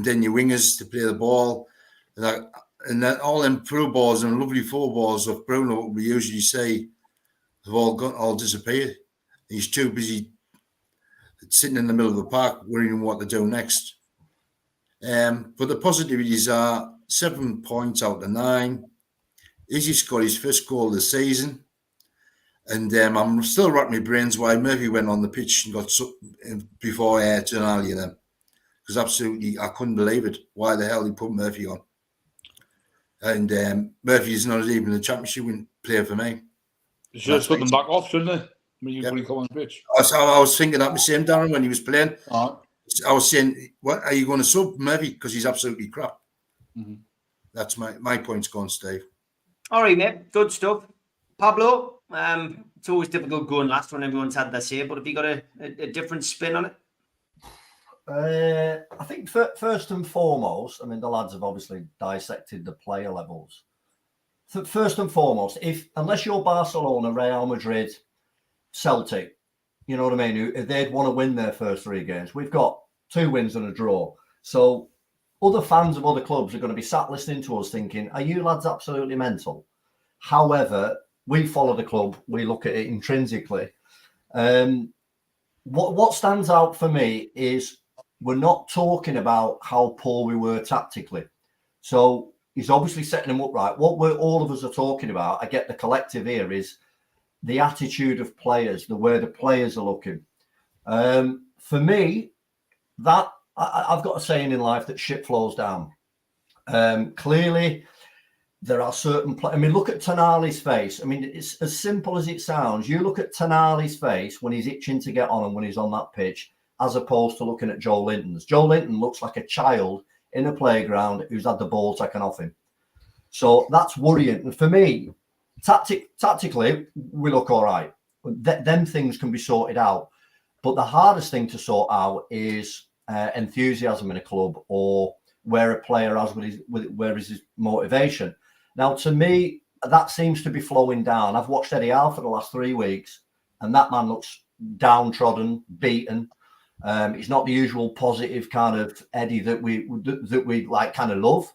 then your wingers to play the ball. And that all them through balls and lovely full balls of Bruno, we usually say, have all disappeared. He's too busy sitting in the middle of the park worrying what to do next. But the positivities are 7 points out of 9. Izzy scored his first goal of the season. And I'm still racking my brains why Murphy went on the pitch and got before Tonali and them. because absolutely I couldn't believe it. Why the hell he put Murphy on? And Murphy is not even a championship player for me. You should have put them back off, shouldn't they? When you come on the pitch. I was thinking that the same, Darren, when he was playing. Right. I was saying, what are you going to sub Murphy? Because he's absolutely crap. Mm-hmm. That's my point's gone, Steve. All right, mate. Good stuff. Pablo, it's always difficult going last when everyone's had their say, but have you got a different spin on it? I think first and foremost, I mean, the lads have obviously dissected the player levels. First and foremost, unless you're Barcelona, Real Madrid, Celtic, you know what I mean, they'd want to win their first 3 games. We've got 2 wins and a draw. So other fans of other clubs are going to be sat listening to us thinking, are you lads absolutely mental? However, we follow the club. We look at it intrinsically. What stands out for me is we're not talking about how poor we were tactically. So he's obviously setting them up right. What all of us are talking about, I get the collective here, is the attitude of players, the way the players are looking. For me, that I've got a saying in life that shit flows down. Clearly, there are certain I mean, look at Tonali's face. I mean, it's as simple as it sounds. You look at Tonali's face when he's itching to get on and when he's on that pitch, as opposed to looking at Joe Linton's. Joe Linton looks like a child in a playground who's had the ball taken off him. So that's worrying. And for me, tactically, we look all right. Them things can be sorted out. But the hardest thing to sort out is enthusiasm in a club, or where a player has where is his motivation. Now, to me, that seems to be flowing down. I've watched Eddie Howe for the last 3 weeks, and that man looks downtrodden, beaten. He's not the usual positive kind of Eddie that we like kind of love.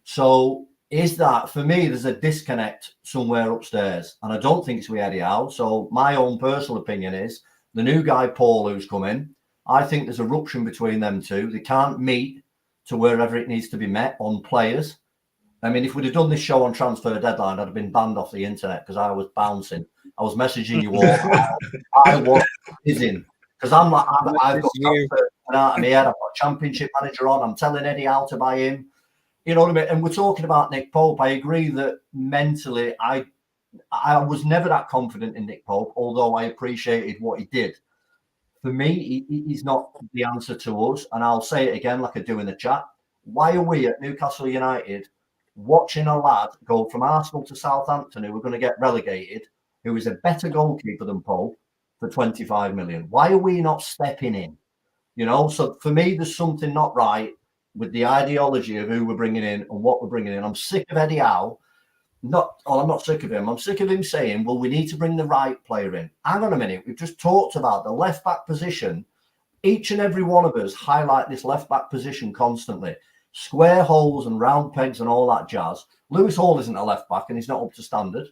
So is that, for me, there's a disconnect somewhere upstairs, and I don't think it's with Eddie Howe. So my own personal opinion is the new guy, Paul, who's come in, I think there's a rupture between them two. They can't meet to wherever it needs to be met on players. I mean, if we'd have done this show on transfer deadline, I'd have been banned off the internet because I was bouncing. I was messaging you all. I was fizzing because I'm like, I've got out of my head. I've got championship manager on. I'm telling Eddie how to buy him. You know what I mean? And we're talking about Nick Pope. I agree that mentally, I was never that confident in Nick Pope, although I appreciated what he did. For me, he's not the answer to us. And I'll say it again, like I do in the chat. Why are we at Newcastle United watching a lad go from Arsenal to Southampton, who are going to get relegated, who is a better goalkeeper than Pope, for 25 million? Why are we not stepping in? You know, so for me, there's something not right with the ideology of who we're bringing in and what we're bringing in. I'm sick of Eddie Howe. I'm not sick of him. I'm sick of him saying, well, we need to bring the right player in. Hang on a minute. We've just talked about the left back position. Each and every one of us highlight this left back position constantly. Square holes and round pegs and all that jazz. Lewis Hall isn't a left back and he's not up to standard.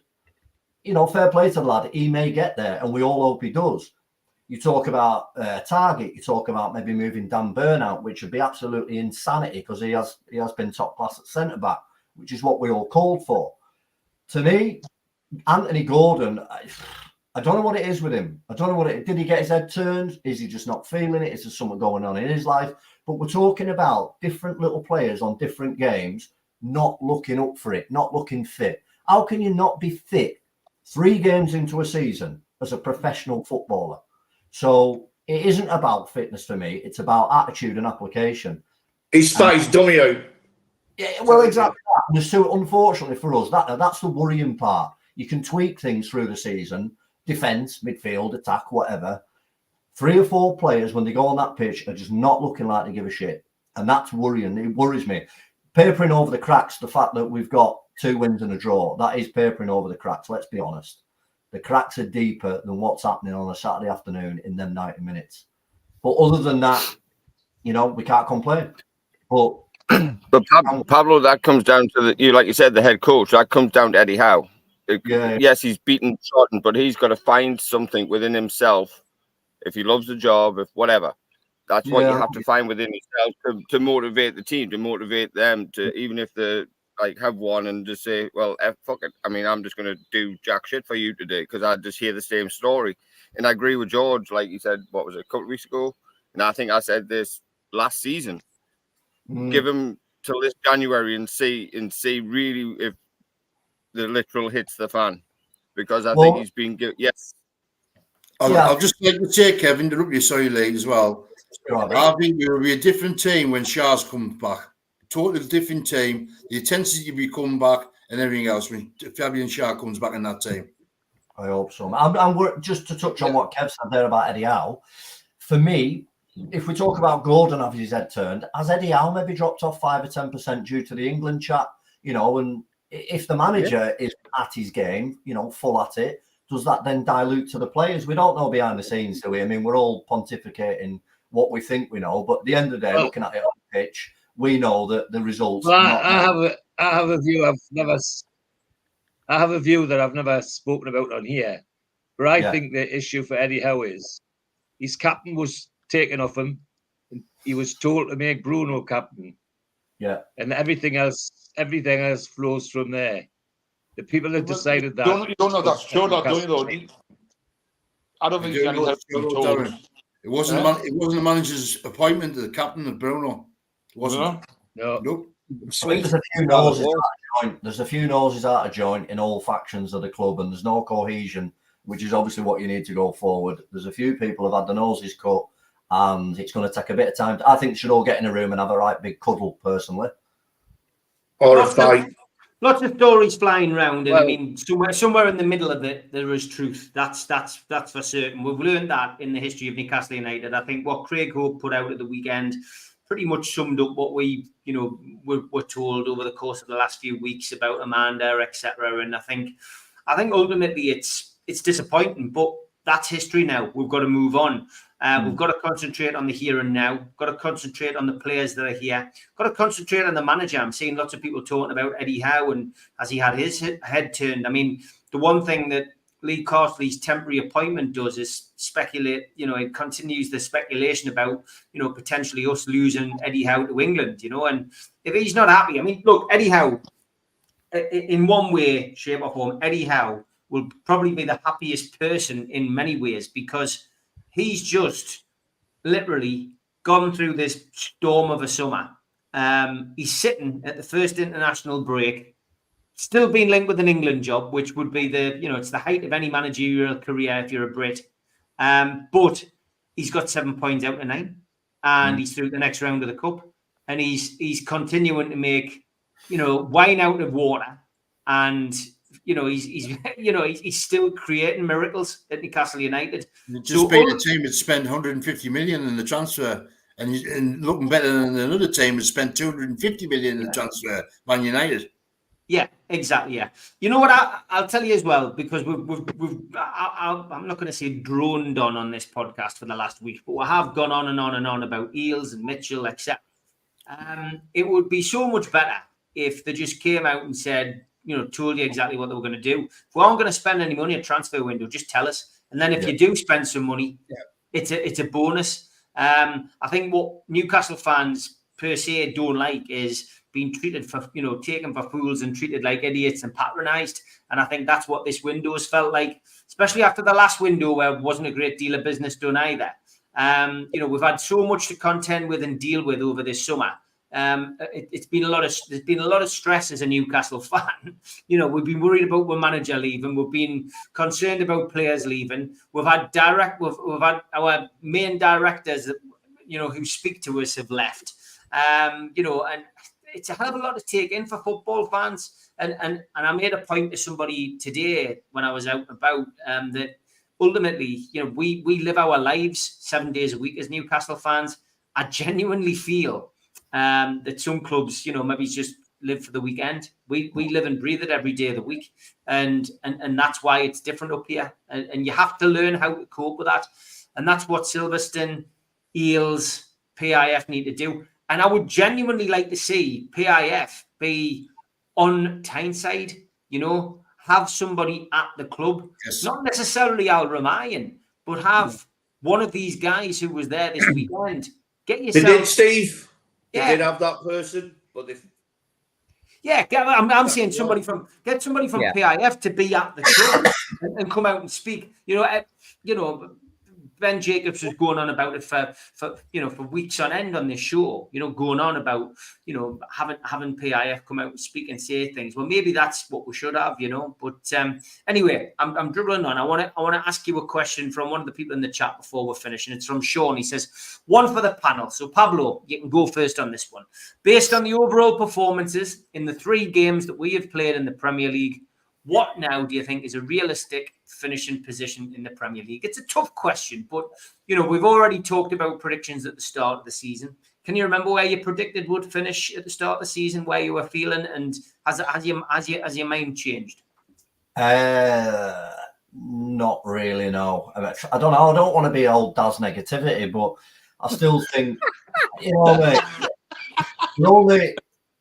You know, fair play to the lad. He may get there and we all hope he does. You talk about Target. You talk about maybe moving Dan Burn out, which would be absolutely insanity because he has been top class at centre back, which is what we all called for. To me, Anthony Gordon, I don't know what it is with him. I don't know did he get his head turned? Is he just not feeling it? Is there something going on in his life? But we're talking about different little players on different games, not looking up for it, not looking fit. How can you not be fit 3 games into a season as a professional footballer? So it isn't about fitness for me. It's about attitude and application. He's fat, he's dummy out. Yeah, well, exactly that. So unfortunately for us, that's the worrying part. You can tweak things through the season, defence, midfield, attack, whatever. 3 or 4 players, when they go on that pitch, are just not looking like they give a shit. And that's worrying. It worries me. Papering over the cracks, the fact that we've got 2 wins and a draw, that is papering over the cracks, let's be honest. The cracks are deeper than what's happening on a Saturday afternoon in them 90 minutes. But other than that, you know, we can't complain. But Pablo, that comes down to like you said, the head coach. That comes down to Eddie Howe. Yes, he's beaten Shorten, but he's got to find something within himself. If he loves the job, if whatever, that's what you have to find within yourself to motivate the team, to motivate them to, even if they like have won and just say, well, fuck it. I mean, I'm just going to do jack shit for you today because I just hear the same story. And I agree with George, like you said, what was it, a couple of weeks ago? And I think I said this last season. Give him till this January and see really if the literal hits the fan, because I think he's been good. Yes. I'll just like to say, Kevin, interrupt you, sorry, late as well. I think it will be a different team when Shah's comes back. Totally different team. The intensity will be coming back and everything else when Fabian Shah comes back in that team. I hope so. And just to touch on what Kev said there about Eddie Howe, for me, if we talk about Gordon having his head turned, has Eddie Howe maybe dropped off 5 or 10% due to the England chat? You know, and if the manager is at his game, you know, full at it, does that then dilute to the players? We don't know behind the scenes, do we? I mean, we're all pontificating what we think we know, but at the end of the day, looking at it on the pitch, we know that the results. Well, I have a view I have a view that I've never spoken about on here, but I think the issue for Eddie Howe is his captain was taken off him. He was told to make Bruno captain. Yeah, and everything else flows from there. The people that decided that. You don't know that's true, don't you? Though I don't think Eddie Howe told. It wasn't the manager's appointment to the captain of Bruno. It wasn't. No. Nope. There's a few noses out of joint. There's a few noses out of joint in all factions of the club, and there's no cohesion, which is obviously what you need to go forward. There's a few people who've had the noses cut, and it's going to take a bit of time. I think they should all get in a room and have a right big cuddle, personally. Or a fight. Lots of stories flying around, and I mean, somewhere in the middle of it, there is truth. That's for certain. We've learned that in the history of Newcastle United. I think what Craig Hope put out at the weekend pretty much summed up what we, were told over the course of the last few weeks about Amanda, etc. And I think ultimately it's disappointing, but that's history now. We've got to move on. We've got to concentrate on the here and now. We've got to concentrate on the players that are here. We've got to concentrate on the manager. I'm seeing lots of people talking about Eddie Howe and has he had his head turned. I mean, the one thing that Lee Carsley's temporary appointment does is speculate, it continues the speculation about, potentially us losing Eddie Howe to England, and if he's not happy, I mean, look, Eddie Howe, in one way, shape or form, Eddie Howe will probably be the happiest person in many ways because he's just literally gone through this storm of a summer. He's sitting at the first international break, still being linked with an England job, which would be it's the height of any managerial career if you're a Brit. But he's got 7 points out of 9, and he's through the next round of the cup, and he's continuing to make wine out of water, and he's still creating miracles at Newcastle United. Just being a team that spent 150 million in the transfer, and looking better than another team that spent 250 million in the transfer, Man United. Yeah, exactly. Yeah, you know what? I'll tell you as well, because I'm not going to say droned on this podcast for the last week, but we have gone on and on and on about Eales and Mitchell, etc. It would be so much better if they just came out and said, told you exactly what they were going to do. If we aren't going to spend any money at transfer window, just tell us. And then if you do spend some money, it's a bonus. I think what Newcastle fans per se don't like is being treated for, taken for fools and treated like idiots and patronised. And I think that's what this window has felt like, especially after the last window where it wasn't a great deal of business done either. We've had so much to contend with and deal with over this summer. There's been a lot of stress as a Newcastle fan. We've been worried about our manager leaving. We've been concerned about players leaving. We've had our main directors, who speak to us have left. And it's a hell of a lot to take in for football fans. And I made a point to somebody today when I was out and about that ultimately, we live our lives 7 days a week as Newcastle fans. I genuinely feel that some clubs, maybe just live for the weekend. We live and breathe it every day of the week, and that's why it's different up here. And you have to learn how to cope with that, and that's what Silverstone, Eales, PIF need to do. And I would genuinely like to see PIF be on Tyneside, have somebody at the club, not necessarily Al Ramayan, but have one of these guys who was there this weekend. Get yourself. They did, Steve. They did have that person, but they. Yeah, I'm saying somebody from PIF to be at the club and come out and speak. Ben Jacobs was going on about it for weeks on end on this show, going on about, having PIF come out and speak and say things. Well, maybe that's what we should have, But anyway, I'm dribbling on. I want to ask you a question from one of the people in the chat before we're finishing. It's from Sean. He says, one for the panel. So Pablo, you can go first on this one. Based on the overall performances in the 3 games that we have played in the Premier League, what now do you think is a realistic finishing position in the Premier League? It's a tough question, but we've already talked about predictions at the start of the season. Can you remember where you predicted would finish at the start of the season, where you were feeling, and has your mind changed? Not really, no. I don't know. I don't want to be old Daz negativity, but I still think, mate,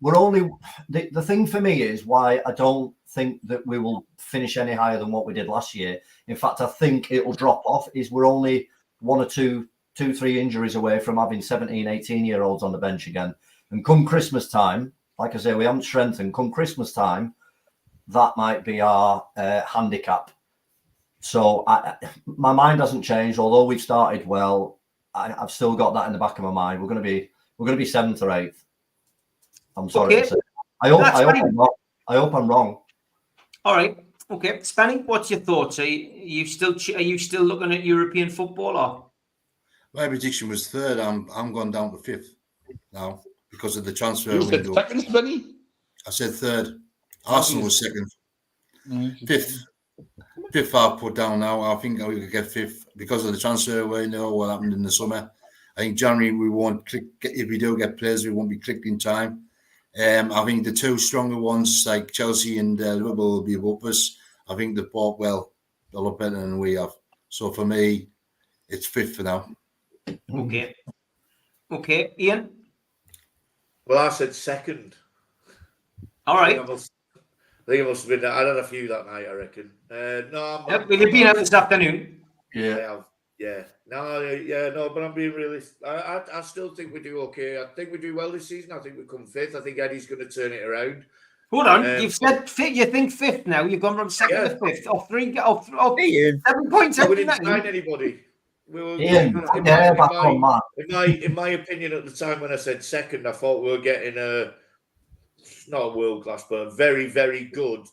we're only the thing for me is why I don't think that we will finish any higher than what we did last year. In fact, I think it will drop off. Is we're only 1 or 2, 3 injuries away from having 17, 18-year-olds on the bench again. And come Christmas time, like I say, we haven't strengthened. Come Christmas time, that might be our handicap. So my mind hasn't changed. Although we've started well, I've still got that in the back of my mind. We're going to be 7th or 8th. I'm sorry to say. I hope I'm wrong. All right. Okay. Spenny, what's your thoughts? Are you still looking at European football, or? My prediction was 3rd. I'm going down to 5th now because of the transfer You said window. 2nd, Spenny? I said 3rd. Arsenal was 2nd. 5th I'll put down now. I think we could get 5th because of the transfer window, what happened in the summer. I think January we won't click. If we do get players, we won't be clicked in time. I think the 2 stronger ones like Chelsea and Liverpool will be above us. I think they've bought well, a lot better than we have. So for me, it's 5th for now. Okay, Ian. Well, I said 2nd. All right. I think it must have been. I had a few that night, I reckon. No, will you be out this afternoon? Yeah. No, but I'm being realistic. I still think we do okay. I think we do well this season. I think we come 5th. I think Eddie's going to turn it around. Hold on, you've said you think 5th now. You've gone from 2nd to 5th, or 7 points We out. didn't sign anybody. In my opinion, at the time when I said 2nd, I thought we were getting not a world class, but a very, very good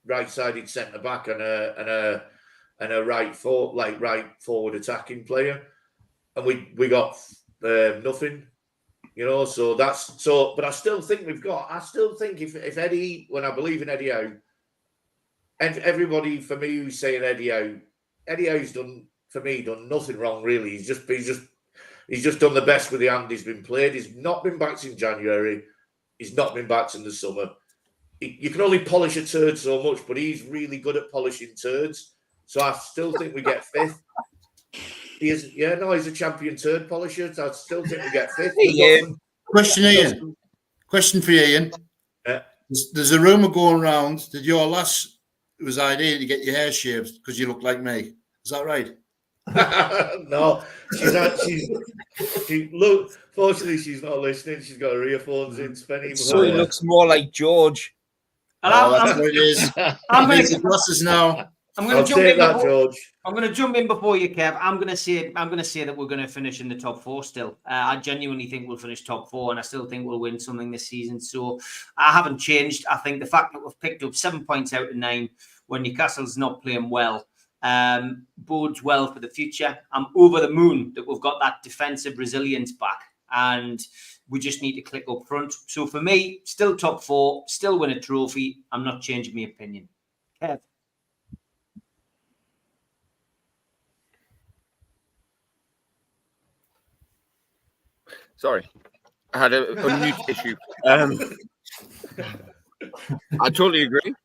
right-sided centre back and a right forward attacking player, and we got nothing, So but I still think I still think if Eddie, when I believe in Eddie Howe, and everybody for me who's saying Eddie Howe's done nothing wrong really. He's just done the best with the hand he's been played. He's not been backed in January. He's not been backed in the summer. You can only polish a turd so much, but he's really good at polishing turds. So I still think we get 5th. He's a champion turd polisher. So I still think we get 5th. Question for you, Ian. There's a rumour going around that your last was idea to get your hair shaved because you look like me. Is that right? No, fortunately, she's not listening. She's got her earphones in. Spenny, so he looks more like George. That's what it is. I'm going to glasses now. I'm going to jump in before you, Kev. I'm going to say that we're going to finish in the top 4 still. I genuinely think we'll finish top 4, and I still think we'll win something this season. So I haven't changed. I think the fact that we've picked up 7 points out of 9 when Newcastle's not playing well bodes well for the future. I'm over the moon that we've got that defensive resilience back, and we just need to click up front. So for me, still top 4, still win a trophy. I'm not changing my opinion. Kev. Sorry, I had a mute issue. I totally agree.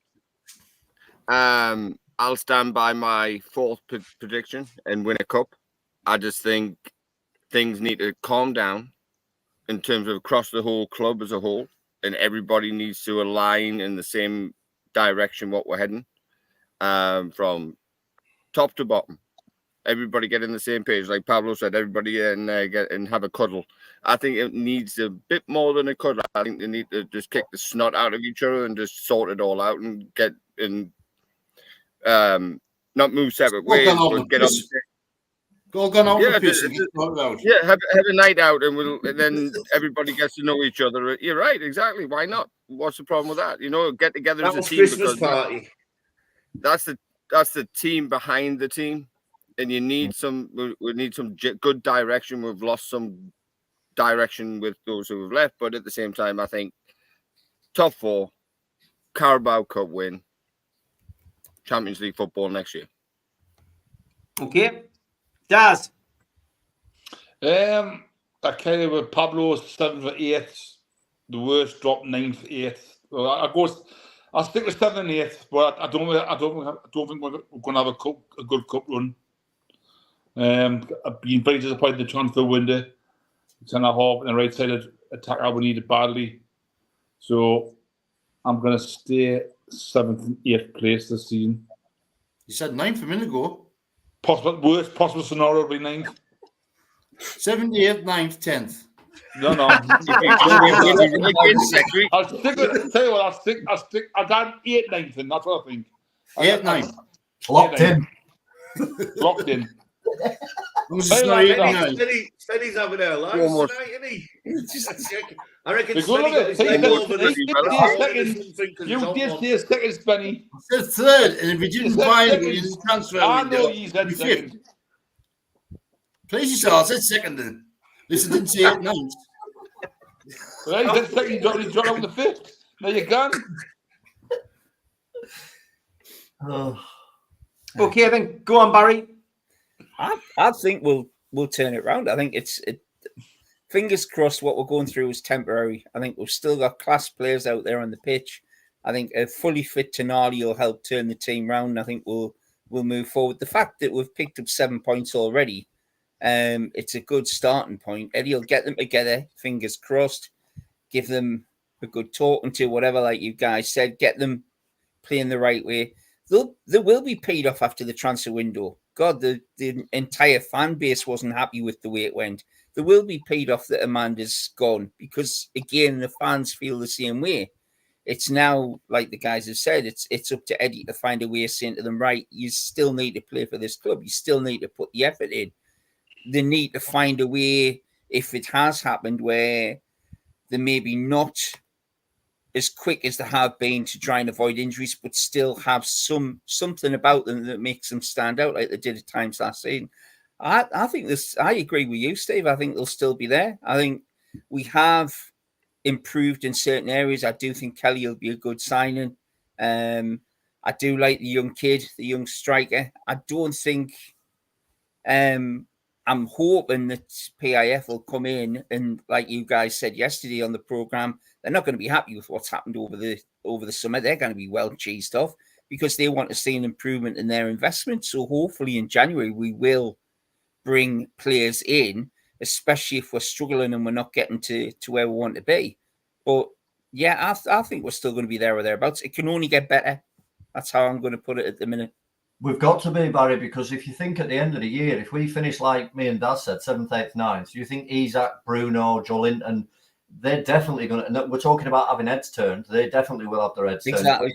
I'll stand by my 4th prediction and win a cup. I just think things need to calm down in terms of across the whole club as a whole, and everybody needs to align in the same direction what we're heading, from top to bottom. Everybody get in the same page, like Pablo said. Everybody get and have a cuddle. I think it needs a bit more than a cuddle. I think they need to just kick the snot out of each other and just sort it all out and get in. Not move separate ways, but get on. Go on out Yeah, with this and get sorted out. Yeah, have a night out, and then everybody gets to know each other. You're right, exactly. Why not? What's the problem with that? You know, get together That as a was team Christmas because party. that's the team behind the team, and you need some. We need some good direction. We've lost some direction with those who have left, but at the same time, I think top 4, Carabao Cup win, Champions League football next year. Okay. Daz. I kind of with Pablo 7th or 8th, the worst drop 9th, 8th. Well, I'll stick with 7th and 8th, but I don't think we're going to have a good cup run. I've been very disappointed in the transfer window. Centre half and the right side attacker we needed badly. So I'm going to stay 7th and 8th place this season. You said 9th a minute ago. Worst possible scenario would be 9th. 7th, 8th, 9th, 10th. No. I'll stick with. Tell you what, I'll go 8th, 9th, and that's what I think. 8th, 9th. Locked in. Locked in. Steady's having our lives tonight, isn't he? I reckon Steady got his leg over the You did say second, Spenny. I said 3rd, and if we didn't buy it, we didn't transfer I it. know you said 2nd. Please yourself, I said 2nd then. Listen, didn't say 8th, 9th. Well, you said 2nd, you dropped on the 5th. Now you're gone. Okay, then go on, Barry. I think we'll turn it around. I think it's fingers crossed what we're going through is temporary. I think we've still got class players out there on the pitch. I think a fully fit Tonali will help turn the team round. I think we'll move forward. The fact that we've picked up 7 points already, it's a good starting point. Eddie will get them together, fingers crossed, give them a good talking to, whatever, like you guys said, get them playing the right way. They will be paid off after the transfer window. God, the entire fan base wasn't happy with the way it went. There will be paid off that Amanda's gone because, again, the fans feel the same way. It's now, like the guys have said, it's up to Eddie to find a way of saying to them, right, you still need to play for this club. You still need to put the effort in. They need to find a way, if it has happened, where they maybe not as quick as they have been to try and avoid injuries, but still have something about them that makes them stand out like they did at times last season. I think I agree with you, Steve. I think they'll still be there. I think we have improved in certain areas. I do think Kelly will be a good signing. I do like the young kid, the young striker. I don't think I'm hoping that PIF will come in and, like you guys said yesterday on the programme, they're not going to be happy with what's happened over the summer. They're going to be well cheesed off because they want to see an improvement in their investment. So hopefully in January we will bring players in, especially if we're struggling and we're not getting to where we want to be. But yeah, I think we're still going to be there or thereabouts. It can only get better. That's how I'm going to put it at the minute. We've got to be, Barry, because if you think at the end of the year, if we finish like me and Daz said, 7th, 8th, 9th, do you think Isaac, Bruno, Joelinton, they're definitely going to, we're talking about having heads turned, they definitely will have their heads turned. Exactly.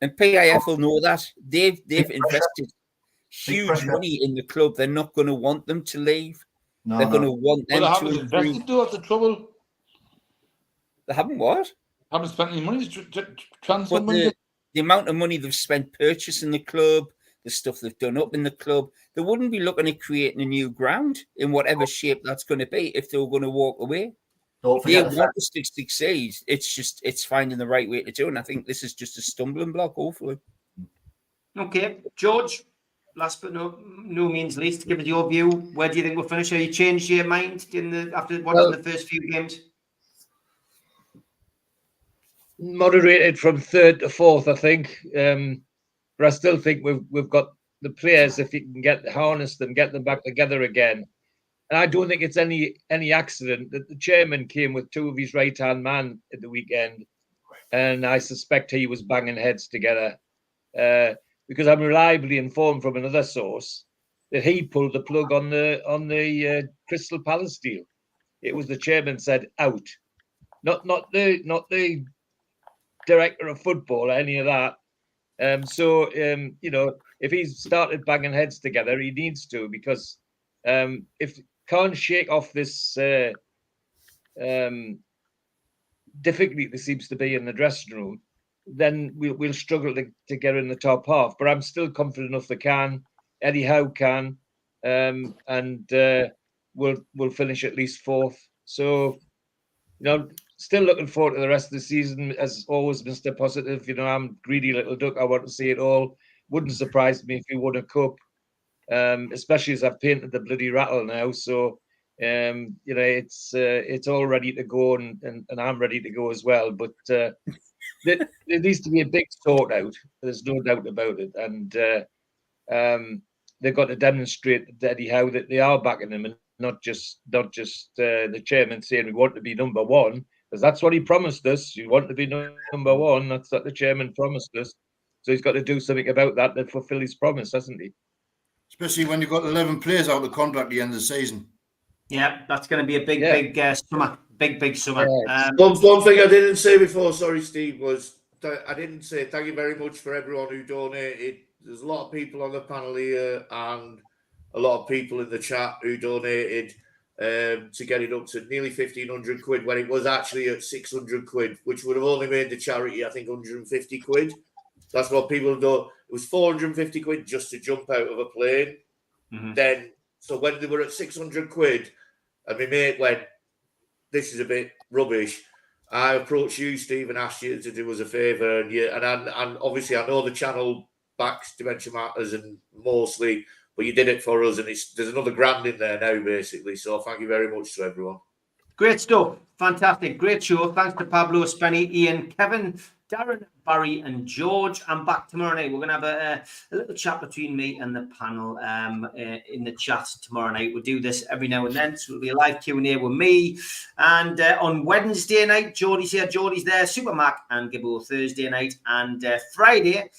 And PIF will know that. They've invested huge money in the club. They're not going to want them to leave. They're going to want them to improve. Invested, though, that's the trouble. They haven't what? Haven't spent any money to transfer money. The amount of money they've spent purchasing the club, the stuff they've done up in the club, they wouldn't be looking at creating a new ground in whatever shape that's going to be if they were going to walk away. They want us to succeed. It's finding the right way to do it. And I think this is just a stumbling block, hopefully. Okay. George, last but no means least, give us your view. Where do you think we'll finish? Have you changed your mind after watching the first few games? Moderated from 3rd to 4th, I think. But I still think we've got the players, if you can harness them, get them back together again. And I don't think it's any accident that the chairman came with 2 of his right-hand man at the weekend. And I suspect he was banging heads together. Because I'm reliably informed from another source that he pulled the plug on the Crystal Palace deal. It was the chairman said out. Not the director of football or any of that. So if he's started banging heads together, he needs to, because if can't shake off this difficulty there seems to be in the dressing room, then we'll struggle to get in the top half. But I'm still confident enough they can. Eddie Howe can, and we'll finish at least fourth. So, still looking forward to the rest of the season. As always, Mr. Positive. I'm a greedy little duck. I want to see it all. Wouldn't surprise me if we won a cup, especially as I've painted the bloody rattle now. So, it's all ready to go, and I'm ready to go as well. But there needs to be a big sort out. There's no doubt about it, and they've got to demonstrate to Eddie Howe that they are backing him, and not just the chairman saying we want to be number one, because that's what he promised us. You want to be number one. That's what the chairman promised us. So he's got to do something about that to fulfill his promise, hasn't he? Especially when you've got 11 players out of contract at the end of the season. Yeah, that's going to be a big summer. Big summer. Yeah. One thing I didn't say before, sorry, Steve, was I didn't say thank you very much for everyone who donated. There's a lot of people on the panel here and a lot of people in the chat who donated to get it up to nearly 1,500 quid when it was actually at 600 quid, which would have only made the charity, I think, 150 quid. That's what people do. It was 450 quid just to jump out of a plane. Mm-hmm. Then, so when they were at 600 quid, and my mate went, this is a bit rubbish, I approached you, Steve, and asked you to do us a favour. And obviously I know the channel backs Dementia Matters and mostly, but you did it for us, and there's another grand in there now, basically. So thank you very much to everyone. Great stuff. Fantastic. Great show. Thanks to Pablo, Spenny, Ian, Kevin, Darren, Barry, and George. I'm back tomorrow night. We're going to have a little chat between me and the panel in the chat tomorrow night. We'll do this every now and then. So it'll be a live Q&A with me. And on Wednesday night, Geordie's here. Geordie's there. Super Mac and Gibbo Thursday night. And Friday,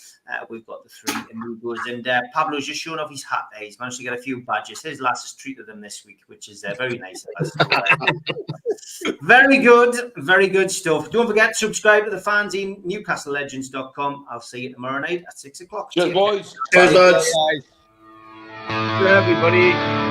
we've got the three amigos. And Pablo's just showing off his hat there. He's managed to get a few badges. His lass has treated them this week, which is very nice of us. Very good stuff. Don't forget to subscribe to the fanzine, newcastlelegends.com. I'll see you tomorrow night at 6 o'clock. Cheers, boys. Cheers, lads. Everybody.